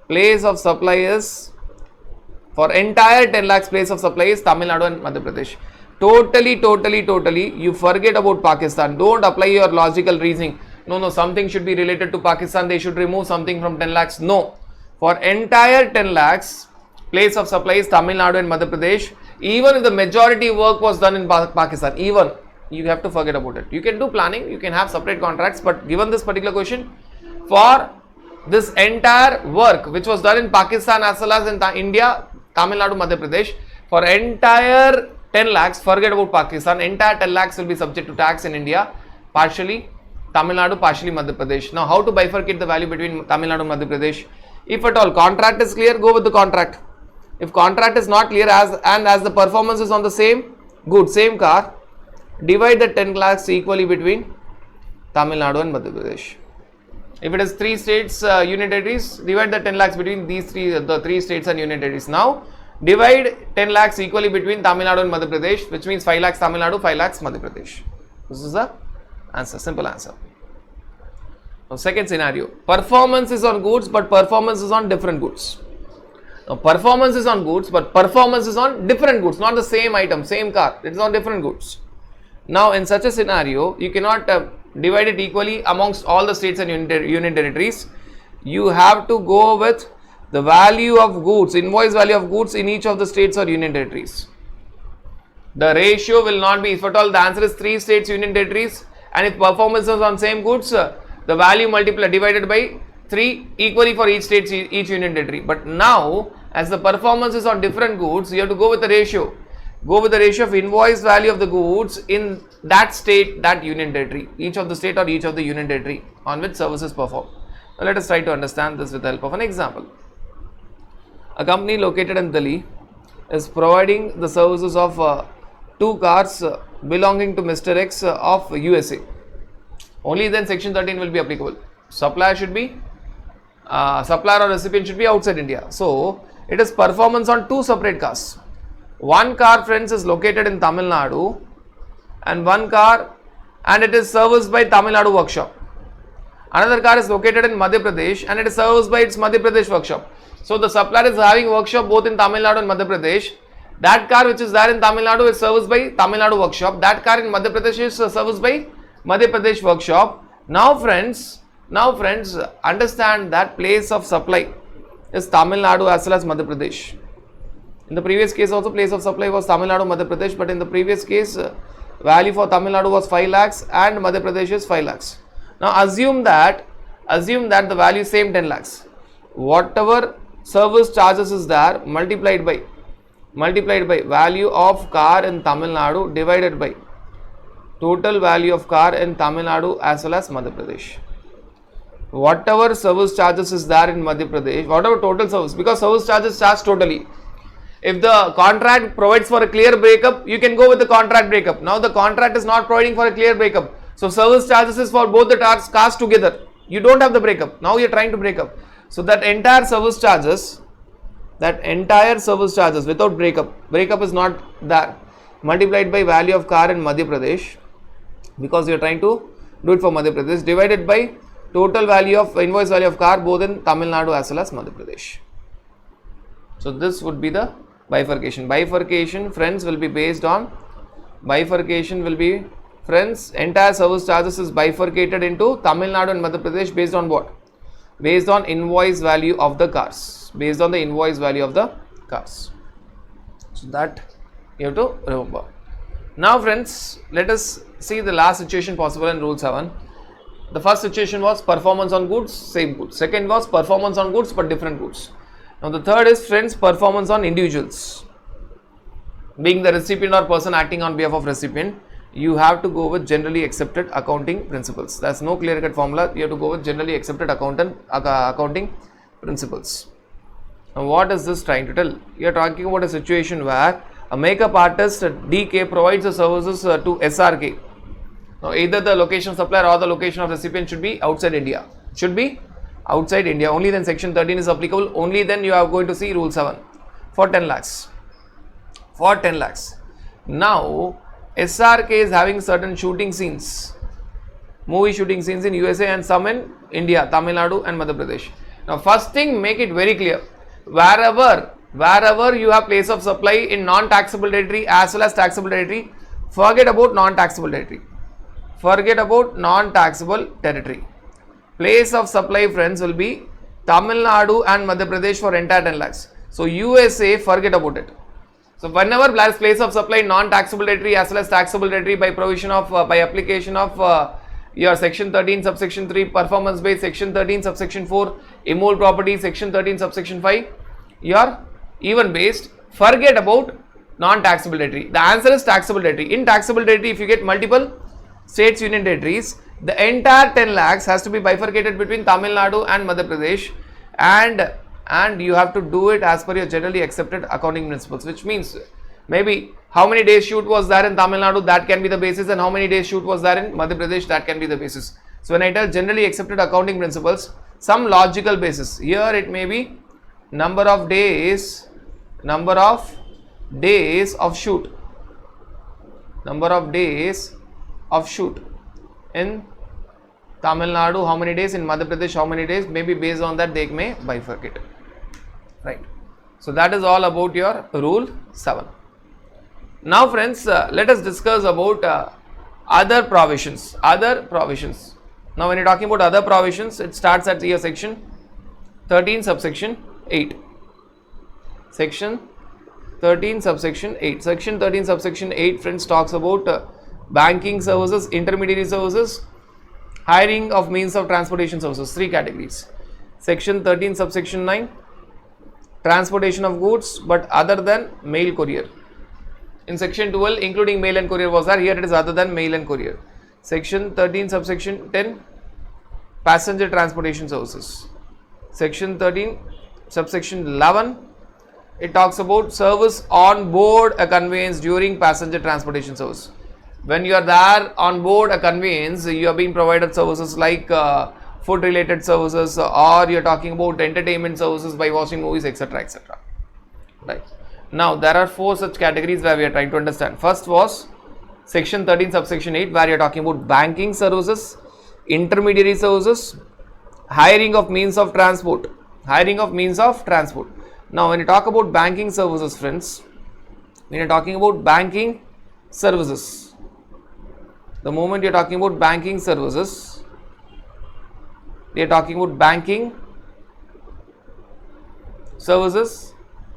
place of supply is Tamil Nadu and Madhya Pradesh. Totally, you forget about Pakistan. Don't apply your logical reasoning. No, something should be related to Pakistan. They should remove something from 10 lakhs. No. For entire 10 lakhs, place of supply is Tamil Nadu and Madhya Pradesh. Even if the majority work was done in Pakistan, even you have to forget about it. You can do planning, you can have separate contracts, but given this particular question, for this entire work which was done in Pakistan as well as in India, Tamil Nadu, Madhya Pradesh, for entire 10 lakhs, forget about Pakistan, entire 10 lakhs will be subject to tax in India, partially Tamil Nadu, partially Madhya Pradesh. Now, how to bifurcate the value between Tamil Nadu and Madhya Pradesh? If at all contract is clear, go with the contract. If contract is not clear, as the performance is on the same good, same car, divide the 10 lakhs equally between Tamil Nadu and Madhya Pradesh. If it is 3 states, union territories, divide the 10 lakhs between the 3 states and union territories. Now, divide 10 lakhs equally between Tamil Nadu and Madhya Pradesh, which means 5 lakhs Tamil Nadu, 5 lakhs Madhya Pradesh. This is the answer, simple answer. Now, second scenario, performance is on goods, but performance is on different goods. Now, performance is on goods, but performance is on different goods, not the same item, same car, it is on different goods. Now, in such a scenario, you cannot divide it equally amongst all the states and union territories. You have to go with the value of goods, invoice value of goods in each of the states or union territories. The ratio will not be, if at all the answer is 3 states, union territories, and if performance is on same goods, the value divided by 3 equally for each state, each union territory. But now, as the performance is on different goods, you have to go with the ratio. Go with the ratio of invoice value of the goods in that state, that union territory, each of the state or each of the union territory on which services performed. Now, let us try to understand this with the help of an example. A company located in Delhi is providing the services of 2 cars belonging to Mr. X of USA. Only then section 13 will be applicable. Supplier should be, supplier or recipient should be outside India. So, it is performance on 2 separate cars. One car, friends, is located in Tamil Nadu and one car, and it is serviced by Tamil Nadu workshop. Another car is located in Madhya Pradesh and it is serviced by its Madhya Pradesh workshop. So, the supplier is having workshop both in Tamil Nadu and Madhya Pradesh. That car which is there in Tamil Nadu is serviced by Tamil Nadu workshop. That car in Madhya Pradesh is serviced by Madhya Pradesh workshop. Now friends, understand that place of supply is Tamil Nadu as well as Madhya Pradesh. In the previous case also place of supply was Tamil Nadu, Madhya Pradesh, but in the previous case value for Tamil Nadu was 5 lakhs and Madhya Pradesh is 5 lakhs. Now assume that the value is same 10 lakhs. Whatever service charges is there multiplied by value of car in Tamil Nadu divided by total value of car in Tamil Nadu as well as Madhya Pradesh. Whatever service charges is there in Madhya Pradesh, whatever total service, because service charges charged totally. If the contract provides for a clear breakup, you can go with the contract breakup. Now the contract is not providing for a clear breakup. So service charges is for both the cars together. You don't have the breakup. Now you are trying to break up. So that entire service charges without breakup is not there, multiplied by value of car in Madhya Pradesh, because you are trying to do it for Madhya Pradesh, divided by total value of invoice value of car both in Tamil Nadu as well as Madhya Pradesh. So this would be the bifurcation. Bifurcation, friends, will be based on entire service charges is bifurcated into Tamil Nadu and Madhya Pradesh based on what? based on invoice value of the cars, based on the invoice value of the cars. So that you have to remember. Now friends, let us see the last situation possible in rule 7. The first situation was performance on goods, same goods. Second was performance on goods but different goods. Now the third is friends, performance on individuals. Being the recipient or person acting on behalf of recipient, you have to go with generally accepted accounting principles. There's no clear cut formula. You have to go with generally accepted accounting principles. Now what is this trying to tell? You are talking about a situation where a makeup artist DK provides the services to SRK. Now either the location of supplier or the location of recipient should be outside India. Should be outside India. Only then section 13 is applicable. Only then you are going to see rule 7 for 10 lakhs. For 10 lakhs. Now SRK is having certain shooting scenes, movie shooting scenes in USA and some in India, Tamil Nadu and Madhya Pradesh. Now first thing, make it very clear, wherever you have place of supply in non-taxable territory as well as taxable territory, forget about non-taxable territory. Forget about non-taxable territory. Place of supply friends will be Tamil Nadu and Madhya Pradesh for entire 10 lakhs. So USA, forget about it. So whenever place of supply non-taxable territory as well as taxable territory by provision of by application of your section 13 subsection 3 performance based, section 13 subsection 4 immobile property, section 13 subsection 5 your even based, forget about non-taxable territory. The answer is taxable territory. In taxable territory, if you get multiple states, union territories, the entire 10 lakhs has to be bifurcated between Tamil Nadu and Madhya Pradesh, and you have to do it as per your generally accepted accounting principles, which means maybe how many days shoot was there in Tamil Nadu, that can be the basis, and how many days shoot was there in Madhya Pradesh, that can be the basis. So when I tell generally accepted accounting principles, some logical basis. Here it may be number of days of shoot, number of days of shoot in Tamil Nadu, how many days, in Madhya Pradesh, how many days, maybe based on that they may bifurcate. Right. So that is all about your rule 7. Now friends, let us discuss about other provisions. Now when you are talking about other provisions, it starts at your section 13 subsection 8. Section 13 subsection 8. Section 13 subsection 8 friends talks about banking services, intermediary services, hiring of means of transportation services, 3 categories. Section 13 subsection 9, transportation of goods but other than mail courier. In section 12 including mail and courier was there, here it is other than mail and courier. Section 13 subsection 10, passenger transportation services. Section 13 subsection 11, it talks about service on board a conveyance during passenger transportation service. When you are there on board a conveyance, you are being provided services like food related services, or you are talking about entertainment services by watching movies, etc., etc. Right. Now there are 4 such categories where we are trying to understand. First was section 13 subsection 8, where you are talking about banking services, intermediary services, hiring of means of transport. Now when you talk about banking services friends, when you are talking about banking services, the moment you are talking about banking services, we are talking about banking services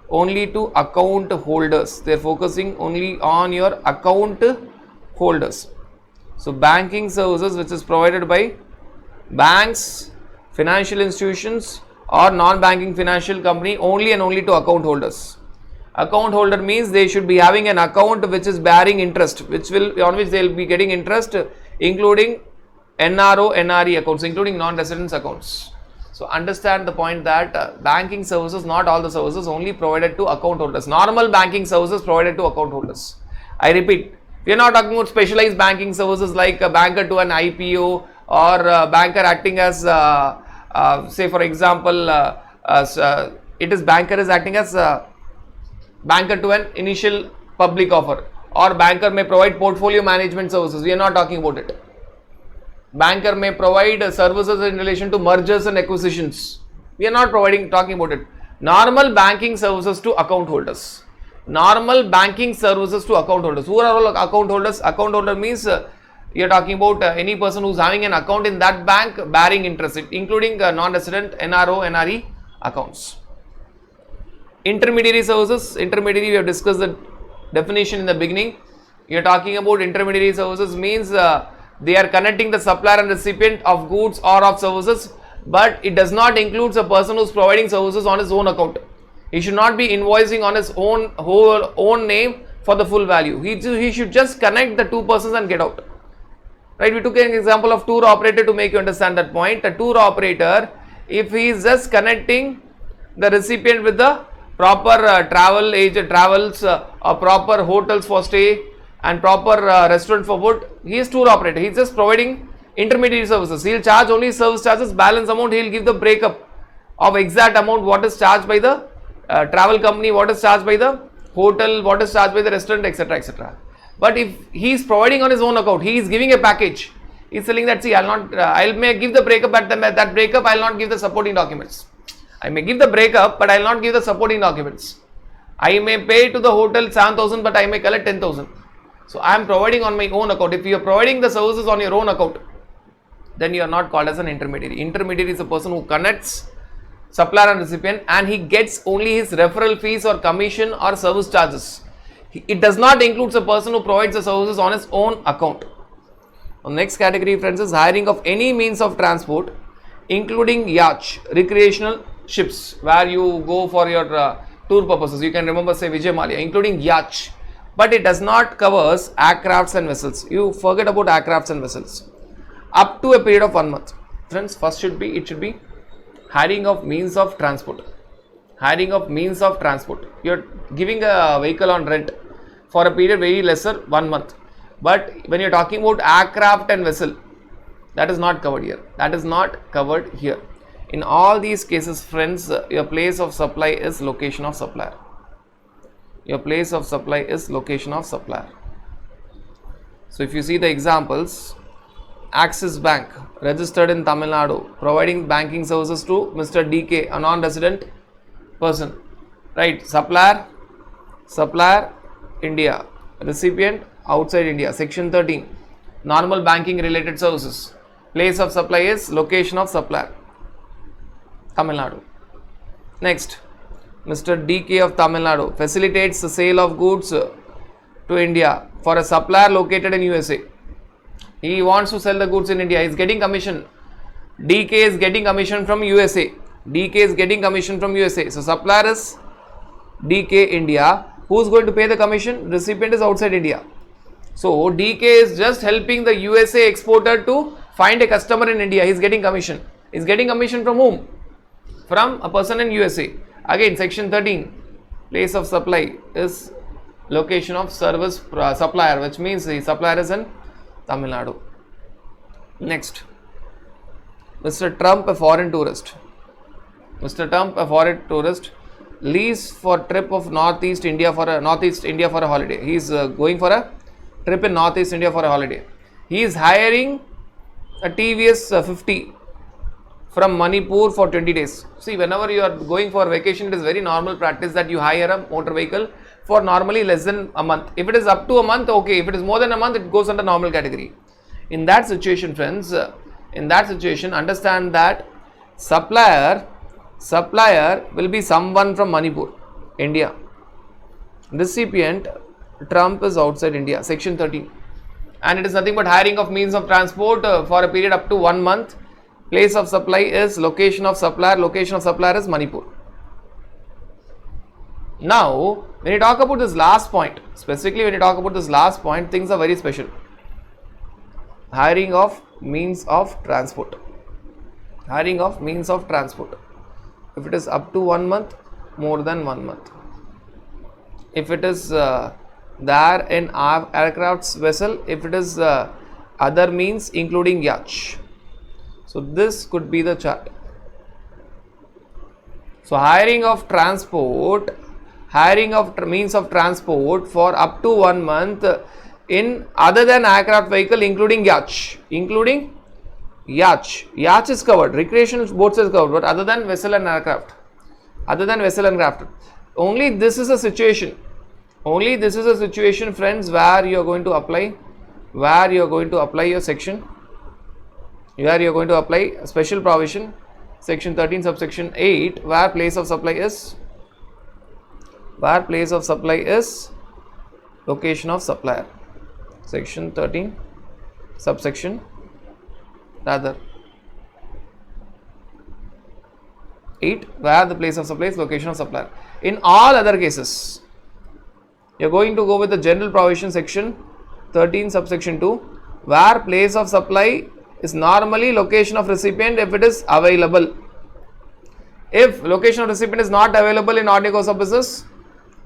only to account holders. They are focusing only on your account holders. So banking services which is provided by banks, financial institutions or non-banking financial company only and only to account holders. Account holder means they should be having an account which is bearing interest, on which they will be getting interest, including NRO, NRE accounts, including non-residence accounts. So understand the point that banking services, not all the services, only provided to account holders. Normal banking services provided to account holders. I repeat, we are not talking about specialized banking services like a banker to an IPO or a banker acting as say for example banker is acting as banker to an initial public offer, or banker may provide portfolio management services. We are not talking about it. Banker may provide services in relation to mergers and acquisitions. We are not talking about it. Normal banking services to account holders. Normal banking services to account holders. Who are all account holders? Account holder means you are talking about any person who is having an account in that bank bearing interest, including non-resident NRO, NRE accounts. Intermediary services, intermediary, we have discussed the definition in the beginning. You are talking about intermediary services means they are connecting the supplier and recipient of goods or of services, but it does not include a person who is providing services on his own account. He should not be invoicing on his own name for the full value. He should just connect the two persons and get out. Right? We took an example of tour operator to make you understand that point. A tour operator, if he is just connecting the recipient with the proper travel agent, travels or proper hotels for stay and proper restaurant for food, he is tour operator. He is just providing intermediary services. He will charge only service charges, balance amount he will give the breakup of exact amount, what is charged by the travel company, what is charged by the hotel, what is charged by the restaurant, etc., etc. But if he is providing on his own account, he is giving a package. He is telling that, see, I may give the breakup, but that breakup I will not give the supporting documents. I may give the breakup, but I will not give the supporting documents. I may pay to the hotel 7,000, but I may collect 10,000. So I am providing on my own account. If you are providing the services on your own account, then you are not called as an intermediary. Intermediary is a person who connects supplier and recipient, and he gets only his referral fees or commission or service charges. It does not include a person who provides the services on his own account. The next category, friends, is hiring of any means of transport, including yacht, recreational ships, where you go for your tour purposes. You can remember, say, Vijay Mallya, including yacht, but it does not covers aircrafts and vessels. You forget about aircrafts and vessels. Up to a period of 1 month. Friends, first should be hiring of means of transport. Hiring of means of transport. You are giving a vehicle on rent for a period very lesser 1 month. But when you are talking about aircraft and vessel, that is not covered here. That is not covered here. In all these cases, friends, your place of supply is location of supplier. Your place of supply is location of supplier. So if you see the examples, Axis Bank, registered in Tamil Nadu, providing banking services to Mr. DK, a non-resident person. Right? Supplier, India. Recipient, outside India. Section 13. Normal banking related services. Place of supply is location of supplier. Tamil Nadu. Next, Mr. DK of Tamil Nadu facilitates the sale of goods to India for a supplier located in USA. He wants to sell the goods in India. He is getting commission. DK is getting commission from USA. DK is getting commission from USA. So supplier is DK India. Who is going to pay the commission? Recipient is outside India. So DK is just helping the USA exporter to find a customer in India. He is getting commission. He is getting commission from whom? From a person in USA. Again, section 13, place of supply is location of service supplier, which means the supplier is in Tamil Nadu. Next, Mr. Trump, a foreign tourist. Mr. Trump, a foreign tourist, leaves for trip of Northeast India for a holiday. He is going for a trip in Northeast India for a holiday. He is hiring a TVS 50 from Manipur for 20 days. See, whenever you are going for vacation, it is very normal practice that you hire a motor vehicle for normally less than a month. If it is up to a month, okay. If it is more than a month, it goes under normal category. In that situation, friends, understand that supplier will be someone from Manipur, India. Recipient, Trump, is outside India, section 13. And it is nothing but hiring of means of transport for a period up to 1 month. Place of supply is location of supplier. Location of supplier is Manipur. Now, when you talk about this last point, specifically when you talk about this last point, things are very special. Hiring of means of transport. Hiring of means of transport. If it is up to 1 month, more than 1 month. If it is there in aircraft's vessel, if it is other means including yacht. So this could be the chart. So hiring of transport, hiring of means of transport for up to 1 month in other than aircraft vehicle including yacht. Including yacht. Yacht is covered. Recreational boats is covered, but other than vessel and aircraft. Other than vessel and craft. Only this is a situation. Only this is a situation, friends, where you are going to apply where you are going to apply your section, where you are going to apply a special provision, section 13 subsection 8, where place of supply is location of supplier. Section 13 subsection 8, where the place of supply is location of supplier. In all other cases, you are going to go with the general provision, section 13 subsection 2, where place of supply is normally location of recipient if it is available. If location of recipient is not available in ordinary course of business,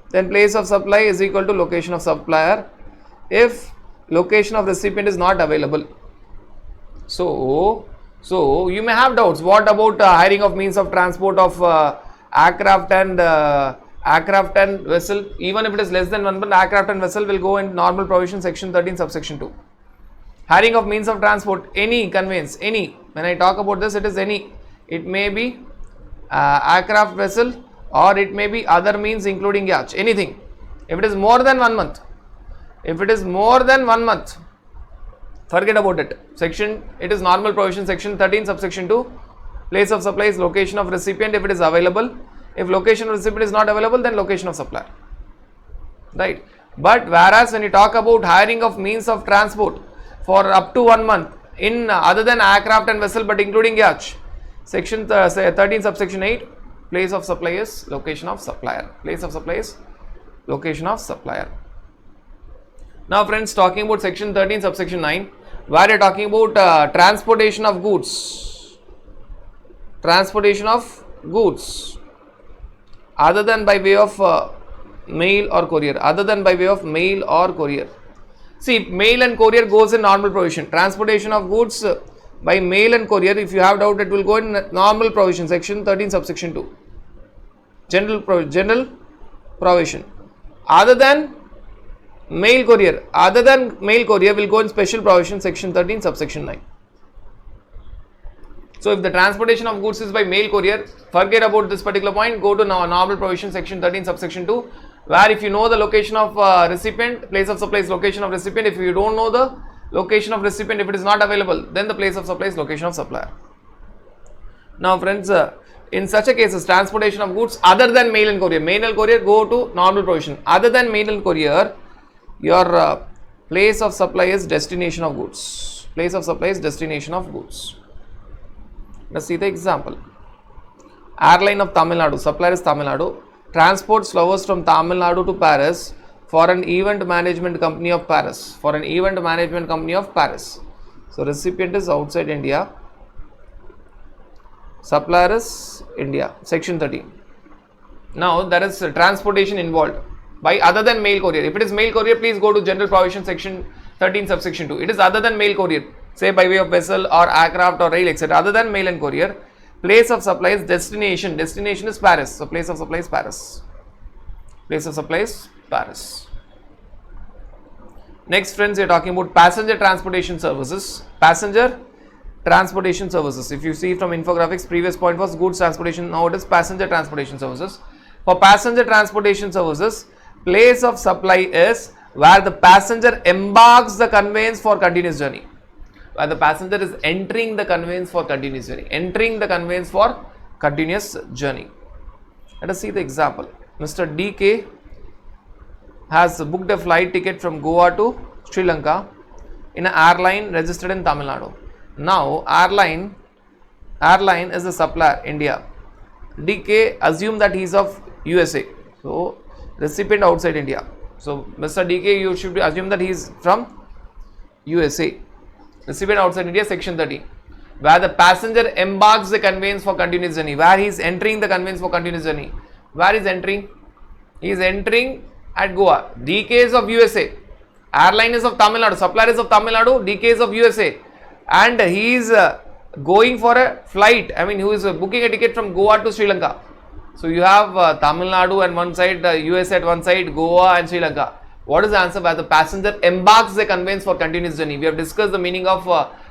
then place of supply is equal to location of supplier if location of recipient is not available. So you may have doubts. What about hiring of means of transport of aircraft and vessel? Even if it is less than 1 month, aircraft and vessel will go in normal provision, section 13 subsection 2. Hiring of means of transport, any conveyance, any. When I talk about this, it is any. It may be aircraft, vessel, or it may be other means including yacht, anything. If it is more than 1 month, forget about it. It is normal provision, section 13 subsection 2. Place of supply is location of recipient if it is available. If location of recipient is not available, then location of supplier. Right. But whereas when you talk about hiring of means of transport for up to 1 month in other than aircraft and vessel but including yacht, section 13 subsection 8, place of supply is location of supplier. Place of supply is location of supplier. Now friends, talking about section 13 subsection 9, where you are talking about transportation of goods. Transportation of goods other than by way of mail or courier. See, mail and courier goes in normal provision. Transportation of goods by mail and courier, if you have doubt, it will go in normal provision, section 13 subsection 2. General provision. Other than mail courier will go in special provision, section 13 subsection 9. So if the transportation of goods is by mail courier, forget about this particular point, go to normal provision, section 13 subsection 2, where if you know the location of recipient, place of supply is location of recipient. If you don't know the location of recipient, if it is not available, then the place of supply is location of supplier. Now friends, in such a cases, transportation of goods other than mail and courier go to normal provision. Other than mail and courier, your place of supply is destination of goods. Let's see the example. Airline of Tamil Nadu, supplier is Tamil Nadu, transports flowers from Tamil Nadu to Paris for an event management company of Paris. So recipient is outside India, supplier is India, section 13. Now there is transportation involved by other than mail courier. If it is mail courier, please go to general provision, section 13 subsection 2. It is other than mail courier, say by way of vessel or aircraft or rail, etc. Other than mail and courier, place of supply is destination is Paris. So place of supply is Paris. Next friends, we are talking about passenger transportation services. If you see from infographics, previous point was goods transportation, now it is passenger transportation services. For passenger transportation services, place of supply is where the passenger embarks the conveyance for continuous journey. Where the passenger is entering the conveyance for continuous journey. Let us see the example. Mr. DK has booked a flight ticket from Goa to Sri Lanka in an airline registered in Tamil Nadu. Now airline is the supplier, India. DK assume that he is of USA. So recipient outside India. So Mr. DK, you should assume that he is from USA. Recipient outside India, section 30. Where the passenger embarks the conveyance for continuous journey. Where he is entering the conveyance for continuous journey. Where is entering? He is entering at Goa. DK is of USA. Airline is of Tamil Nadu. Supplier is of Tamil Nadu. DK is of USA. And he is going for a flight. I mean, who is booking a ticket from Goa to Sri Lanka. So you have Tamil Nadu and one side, USA at one side, Goa and Sri Lanka. What is the answer? Where the passenger embarks the conveyance for continuous journey. We have discussed the meaning of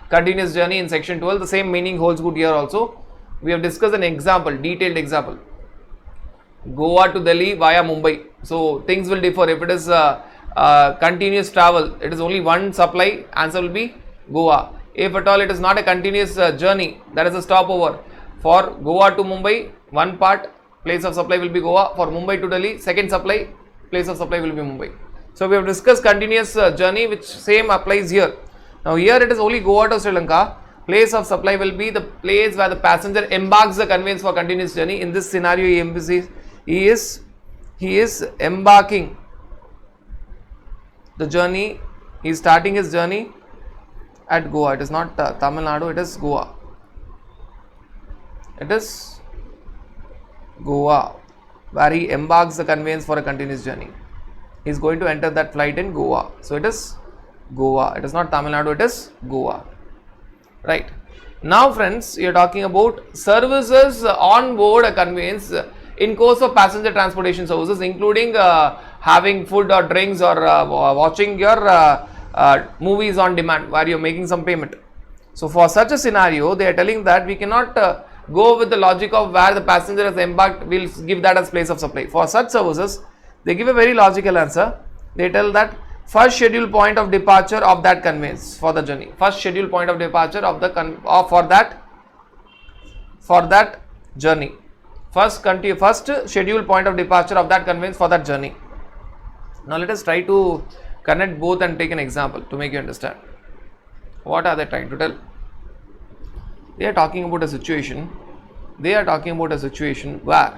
continuous journey in section 12. The same meaning holds good here also. We have discussed an example, detailed example. Goa to Delhi via Mumbai. So things will differ. If it is continuous travel, it is only one supply, answer will be Goa. If at all it is not a continuous journey, that is a stopover. For Goa to Mumbai, one part place of supply will be Goa. For Mumbai to Delhi, second supply place of supply will be Mumbai. So we have discussed continuous journey, which same applies here. Now here it is only Goa to Sri Lanka. Place of supply will be the place where the passenger embarks the conveyance for continuous journey. In this scenario, he is embarking the journey. He is starting his journey at Goa. It is not Tamil Nadu. It is Goa. It is Goa, where he embarks the conveyance for a continuous journey. He is going to enter that flight in Goa. So it is Goa. It is not Tamil Nadu. It is Goa. Right. Now friends, you are talking about services on board a conveyance in course of passenger transportation services, including having food or drinks or watching your movies on demand where you are making some payment. So for such a scenario, they are telling that we cannot go with the logic of where the passenger has embarked, we will give that as place of supply. For such services, they give a very logical answer. They tell that first scheduled point of departure of that conveyance for the journey. First scheduled point of departure of the for that journey. First scheduled point of departure of that conveyance for that journey. Now let us try to connect both and take an example to make you understand. What are they trying to tell? They are talking about a situation. They are talking about a situation where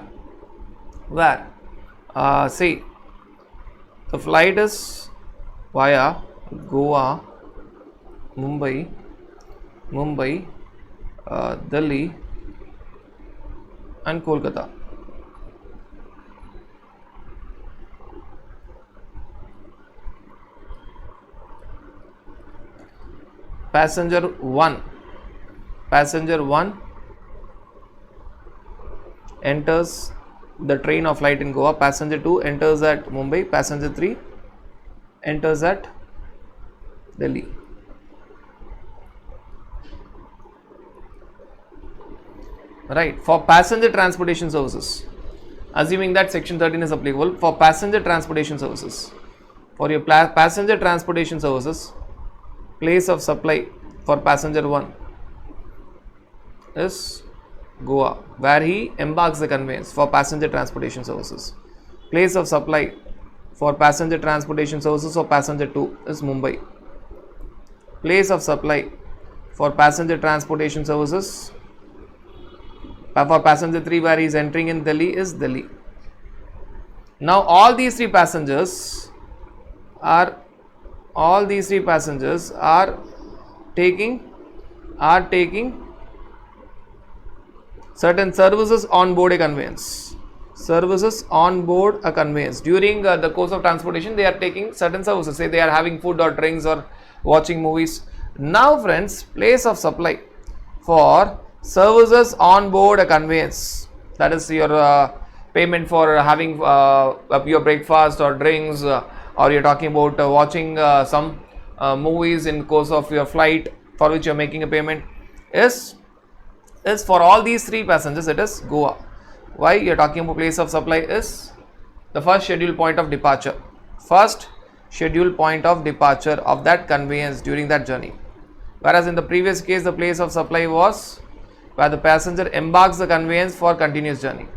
say the flight is via Goa, Mumbai, Delhi and Kolkata. Passenger 1 enters the train or flight in Goa. Passenger 2 enters at Mumbai. Passenger 3 enters at Delhi. Right. For passenger transportation services, assuming that section 13 is applicable, for passenger transportation services, for your passenger transportation services, place of supply for passenger 1 is Goa, where he embarks the conveyance for passenger transportation services. Place of supply for passenger transportation services for passenger 2 is Mumbai. Place of supply for passenger transportation services for passenger 3 where he is entering in Delhi is Delhi. Now all these three passengers are taking certain services on board a conveyance. Services on board a conveyance. During the course of transportation, they are taking certain services. Say they are having food or drinks or watching movies. Now friends, place of supply for services on board a conveyance, that is your payment for having your breakfast or drinks, or you are talking about watching some movies in course of your flight for which you are making a payment, is for all these three passengers, it is Goa. Why? You are talking about place of supply is the first scheduled point of departure. First scheduled point of departure of that conveyance during that journey. Whereas in the previous case, the place of supply was where the passenger embarks the conveyance for continuous journey.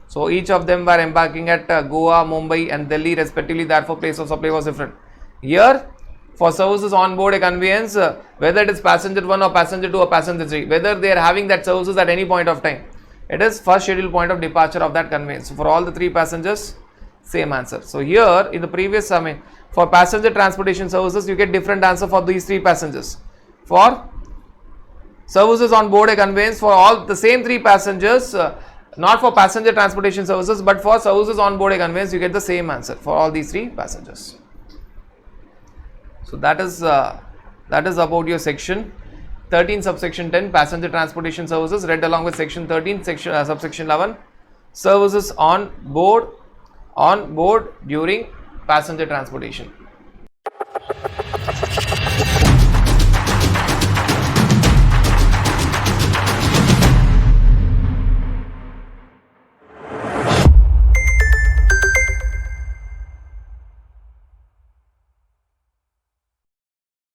So each of them were embarking at Goa, Mumbai and Delhi respectively, therefore place of supply was different. Here for services on board a conveyance, whether it is passenger 1 or passenger 2 or passenger 3, whether they are having that services at any point of time, it is first scheduled point of departure of that conveyance. So for all the three passengers, same answer. So here in the previous for passenger transportation services, you get different answer for these three passengers. For services on board a conveyance, for all the same three passengers, not for passenger transportation services but for services on board a conveyance, you get the same answer for all these three passengers. So that is about your section 13 subsection 10 passenger transportation services, read along with section 13 subsection 11 services on board during passenger transportation.